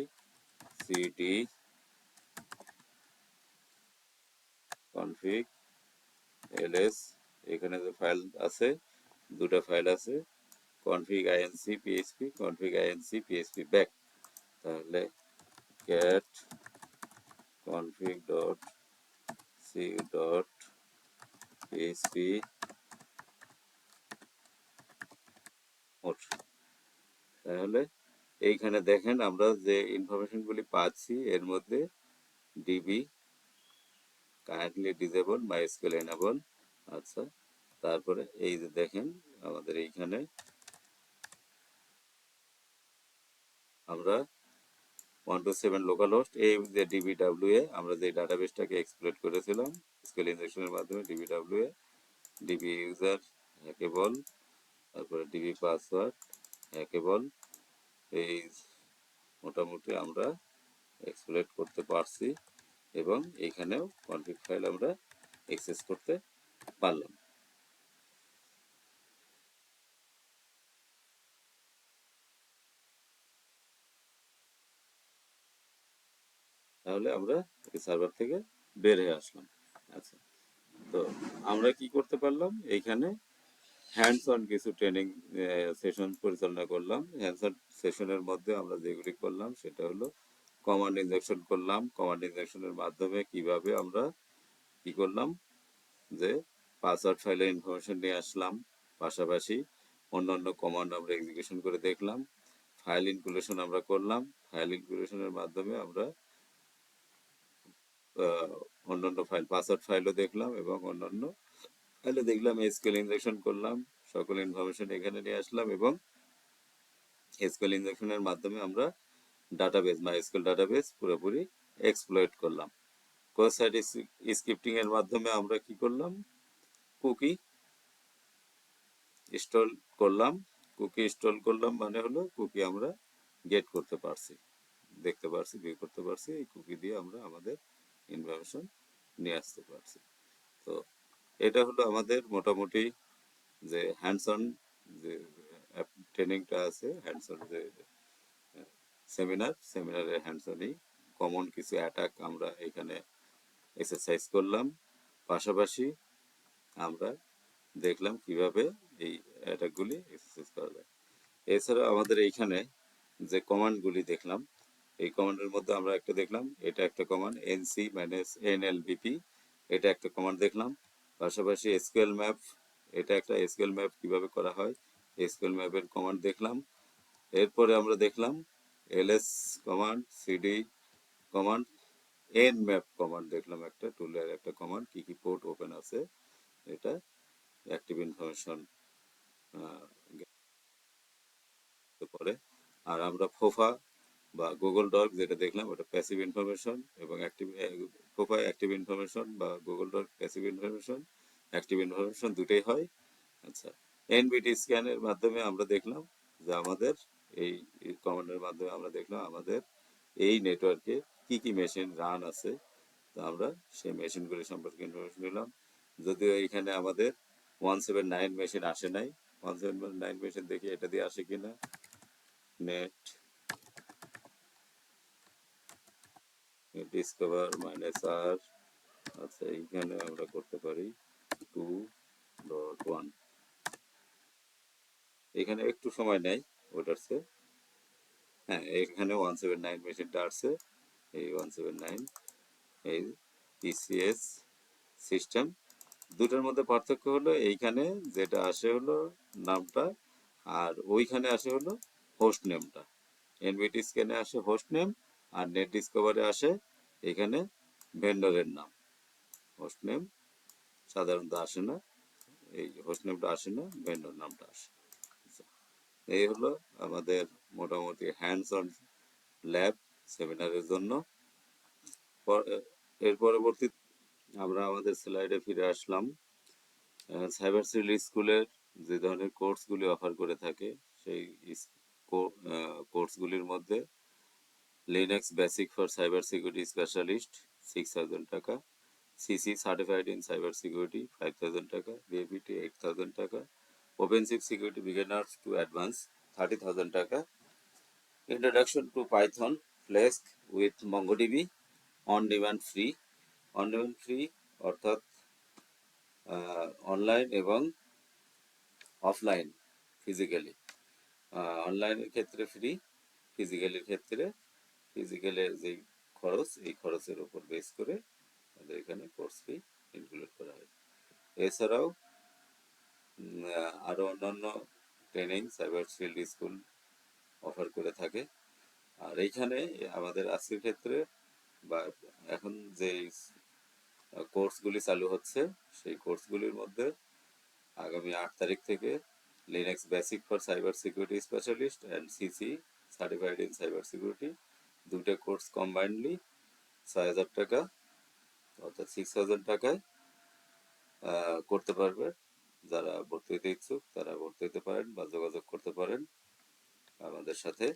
সিডি কনফিগ এলএস, এখানে যে ফাইল আছে, দুটো ফাইল আছে, config INC PHP, config INC PHP back. তাহলে cat config dot C dot PHP মোট। তাহলে এইখানে দেখেন আমরা যে ইনফরমেশনগুলি পাচ্ছি, এর মধ্যে DB currently disable, MySQL enable, আচ্ছা, তারপরে এই যে দেখেন আমাদের এইখানে আমরা 127 লোকাল হোস্ট, এই যে ডিবিডাব্লিউ এ আমরা যে ডাটাবেসটাকে এক্সপ্লোর করেছিলাম এসকিউএল ইনজেকশনের মাধ্যমে, ডিবিডাব্লিউ এ ডিবি ইউজার হ্যাকেবল, তারপরে ডিবি পাসওয়ার্ড হ্যাকেবল, এই মোটামুটি আমরা এক্সপ্লোর করতে পারছি, এবং এইখানেও কনফিগ ফাইল আমরা অ্যাক্সেস করতে পারলাম। তাহলে আমরা এই সার্ভার থেকে বের হয়ে আসলাম। আচ্ছা, তো আমরা কি করতে পারলাম, এইখানে হ্যান্ডস অন কিছু ট্রেনিং সেশন পরিচালনা করলাম। হ্যান্ডস অন সেশনের মধ্যে আমরা যেগুলি করলাম সেটা হলো কমান্ড ইনজেকশন করলাম, কমান্ড ইনজেকশনের মাধ্যমে কিভাবে আমরা কি করলাম যে পাসওয়ার্ড ফাইলের ইনফরমেশন নিয়ে আসলাম, পাশাপাশি অন্যান্য কমান্ড আমরা এক্সিকিউশন করে দেখলাম, ফাইল ইনক্লুশন আমরা করলাম। ফাইল ইনক্লুশনের মাধ্যমে আমরা অন্যান্য ফাইল পাসওয়ার্ড ফাইলও দেখলাম এবং অন্যান্য ফাইলে দেখলাম, এসকিউএল ইনজেকশন করলাম, সকল ইনফরমেশন এখানে নিয়ে আসলাম এবং এসকিউএল ইনজেকশনের মাধ্যমে আমরা ডাটাবেস মাইএসকিউএল ডাটাবেস পুরোপুরি এক্সপ্লয়েট করলাম। ক্রস সাইট স্ক্রিপ্টিং এর মাধ্যমে আমরা কি করলাম, কুকি ইনস্টল করলাম। কুকি ইনস্টল করলাম মানে হলো কুকি আমরা গেট করতে পারছি, দেখতে পারছি, ভিউ করতে পারছি। এই কুকি দিয়ে আমরা আমাদের ইনফরমেশন নিয়ে আসতে পারছি। তো এটা হলো আমাদের মোটামুটি যে হ্যান্ডস অন যে ট্রেনিংটা আছে, হ্যান্ডস অন যে সেমিনারের হ্যান্ডস অনই কমন কিছু অ্যাটাক আমরা এখানে এক্সারসাইজ করলাম। পাশাপাশি আমরা দেখলাম কিভাবে এই অ্যাটাকগুলি এক্সারসাইজ করা যায়। এছাড়া আমাদের এইখানে যে কমান্ডগুলি দেখলাম, এই কমান্ডের মধ্যে আমরা একটা দেখলাম, এটা একটা কমান্ড nc-nlbp, এটা একটা কমান্ড দেখলাম। পাশাপাশি এসকিউএল ম্যাপ, এটা একটা এসকিউএল ম্যাপ কিভাবে করা হয়, এসকিউএল ম্যাপের কমান্ড দেখলাম। এরপরে আমরা দেখলাম ls command, cd command, nmap command দেখলাম, একটা টুলের একটা কমান্ড, কি কি পোর্ট ওপেন আছে, এটা অ্যাক্টিভ ইনফরমেশন পরে। আর আমরা ফোফা বা গুগল ডক যেটা দেখলাম, ওটা প্যাসিভ ইনফরমেশন এবং অ্যাক্টিভ, ফোফা অ্যাক্টিভ ইনফরমেশন বা Google doc passive information, active information দুটোই হয়। আচ্ছা, এনবিটি স্ক্যানের মাধ্যমে আমরা দেখলাম যে আমাদের এই কমান্ডের মাধ্যমে আমরা দেখলাম আমাদের এই নেটওয়ার্কে কি কি মেশিন রান আছে। তো আমরা সেই মেশিনগুলি সম্পর্কে ইনফরমেশন নিলাম। যদিও এইখানে আমাদের 179 মেশিন আসে নাই, 179 মেশিন দেখি এটা দিয়ে আসে কিনা। নেট ডিসকভার -r, আচ্ছা এইখানে আমরা করতে পারি 2.1, এখানে একটু সময় নেয় ওটার চেয়ে। হ্যাঁ, এখানে 179 মেশিনটা আসছে, এই 179 এই পিসিএস সিস্টেম। দুটার মধ্যে পার্থক্য হলো এইখানে যেটা আসে হলো নামটা, আর ওইখানে আসে হলো হোস্ট নেমটা। এনবিটি স্ক্যানে আসে হোস্ট নেম, আর নেট ডিসকভারে আসে এখানে ভেন্ডরের নাম। হোস্ট নেম সাধারণত আসে না, এই হোস্ট নেমটা আসে না, ভেন্ডর নামটা আসে। এই হলো আমাদের মোটামুটি হ্যান্ডস অন ল্যাব সেমিনারের জন্য। এর পরবর্তী আমরা আমাদের স্লাইডে ফিরে আসলাম। সাইবার সিকিউরিটি স্কুলের যে ধরনের কোর্সগুলি অফার করে থাকে, সেই কোর্সগুলির মধ্যে Linux basic for cyber security specialist 6,000 টাকা, CC certified in cyber security 5,000 টাকা, বিএপিটি 8,000 টাকা, ওপেনসিপ সিকিউরিটি বিগিনার্স টু অ্যাডভান্স 30,000 টাকা, introduction to Python flask with MongoDB on demand free. On demand free অর্থাৎ অনলাইন এবং অফলাইন, ফিজিক্যালি। অনলাইনের ক্ষেত্রে free, ফিজিক্যালের ক্ষেত্রে ফিজিক্যালের যেই খরচ, এই খরচের উপর বেস করে আমাদের এখানে কোর্স ফি ইনক্লুড করা হয়। এছাড়াও আরও অন্যান্য training cyber security school offer করে থাকে। আর এইখানে আমাদের আজকের ক্ষেত্রে বা এখন যে কোর্সগুলি চালু হচ্ছে, সেই কোর্সগুলির মধ্যে আগামী 8 তারিখ থেকে Linux basic for cyber security specialist and CC certified in cyber security, দুটো কোর্স কম্বাইন্ডলি 6,000 টাকা অর্থাৎ 6,000 টাকায় করতে পারবে। যারা ভর্তি হতে ইচ্ছুক তারা ভর্তি হতে পারেন বা যোগাযোগ করতে পারেন আমাদের সাথে।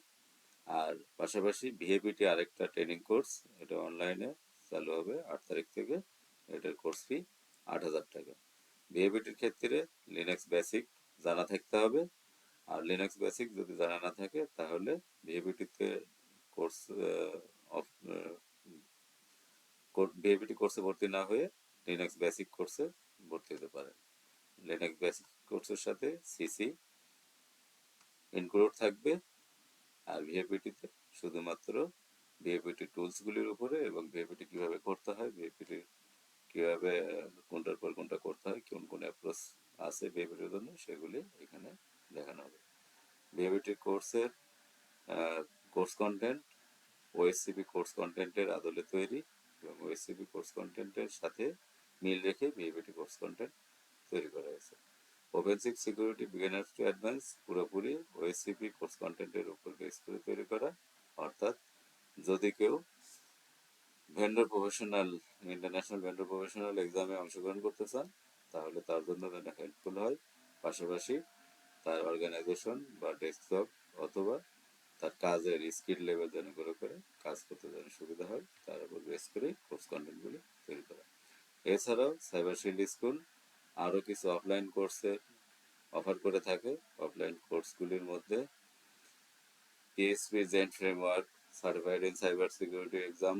আর পাশাপাশি ভিএপিটি আরেকটা ট্রেনিং কোর্স, এটা অনলাইনে চালু হবে 8 তারিখ থেকে। এটার কোর্স ফি 8,000 টাকা। ভিএপিটির ক্ষেত্রে লিনাক্স বেসিক জানা থাকতে হবে, আর লিনাক্স বেসিক যদি জানা না থাকে তাহলে ভিএপিটিতে কোর্স ভিএপিটি কোর্সে ভর্তি না হয়ে লিনাক্স বেসিক কোর্সে ভর্তি হতে পারেন। লিনাক্স বেসিক কোর্সের সাথে সিসি ইনক্লুড থাকবে, আর ভিএপিটিতে শুধুমাত্র ভিএপিটি টুলসগুলির উপরে এবং ভিএপিটি কীভাবে করতে হয়, ভিএপিটির কীভাবে কোনটার পর কোনটা করতে হয়, কোন কোন অ্যাপ্রোচ আছে বিহেভিয়ারের জন্য, সেগুলি এখানে দেখানো হবে। বিহেভিয়ারটি কোর্সের কোর্স কন্টেন্ট ওএসসিপি কোর্স কন্টেন্টের আদলে তৈরি এবং ওএসসিপি কোর্স কন্টেন্টের সাথে মিল রেখে বিহেভিয়ারটি কোর্স কন্টেন্ট তৈরি করা হয়েছে। ওপেনসিক সিকিউরিটি বিগিনার্স টু অ্যাডভান্স পুরোপুরি ওএসসিপি কোর্স কন্টেন্টের উপর বেস করে তৈরি করা, অর্থাৎ যদি কেউ vendor professional international vendor professional এক্সামে অংশগ্রহণ করতে চান তাহলে তার জন্য যেন হেল্পফুল হয়, পাশাপাশি তার অর্গানাইজেশন বা ডেস্কটপ অথবা তার কাজের স্কিল লেভেল যেন করে কাজ করতে যেন সুবিধা হয়, তার উপর বেস করে কোর্স কন্টেন্টগুলি তৈরি করা। এছাড়াও সাইবার শিল্ড স্কুল আরও কিছু অফলাইন কোর্সের অফার করে থাকে। অফলাইন কোর্সগুলির মধ্যে পিএসপি জেন্ট framework, certified in cyber security exam,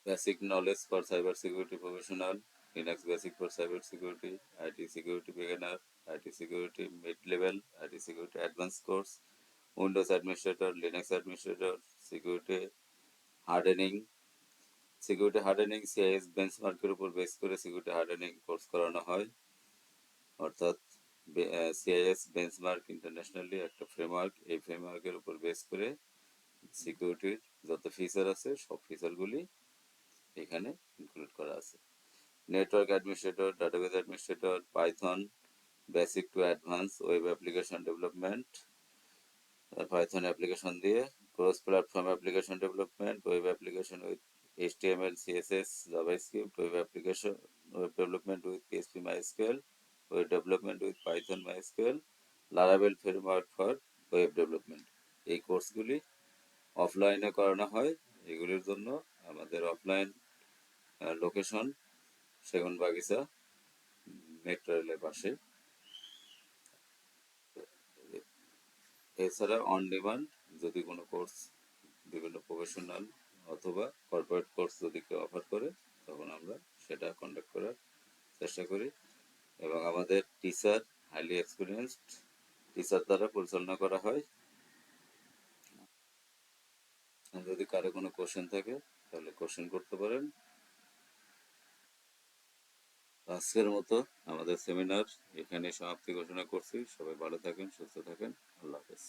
basic knowledge for cyber security professional, Linux basic for cyber security, IT security beginner, IT security mid level, IT security advance course, Windows administrator, Linux administrator, security hardening CIS বেঞ্চমার্কের উপর base করে security hardening course করানো হয়, অর্থাৎ CIS benchmark internationally একটা framework, এই ফ্রেমওয়ার্কের উপর বেস করে সিকিউরিটির যত ফিচার আছে সব ফিচারগুলি এখানে ইনক্লুড করা আছে। Network administrator, database administrator, Python basic to advance web application development, Python application দিয়ে cross platform application development, web application with HTML, CSS, JavaScript, web application, web development with PHP MySQL, web development with Python MySQL, Laravel framework for web development। এই কোর্সগুলি অফলাইনে করানো হয়। এগুলির জন্য আমাদের offline location Segunbagicha metro রেলের পাশে। এছাড়া অন ডিমান্ড যদি কোনো কোর্স বিভিন্ন প্রফেশনাল অথবা কর্পোরেট কোর্স যদি কেউ অফার করে তখন আমরা সেটা কন্ডাক্ট করার চেষ্টা করি এবং আমাদের টিচার হাইলি এক্সপিরিয়েন্সড টিচার দ্বারা পরিচালনা করা হয়। যদি কারো কোনো কোশ্চেন থাকে তাহলে কোশ্চেন করতে পারেন। আজকের মতো আমাদের সেমিনার এখানে সমাপ্তি ঘোষণা করছি। সবাই ভালো থাকেন, সুস্থ থাকেন। আল্লাহ হাফেজ।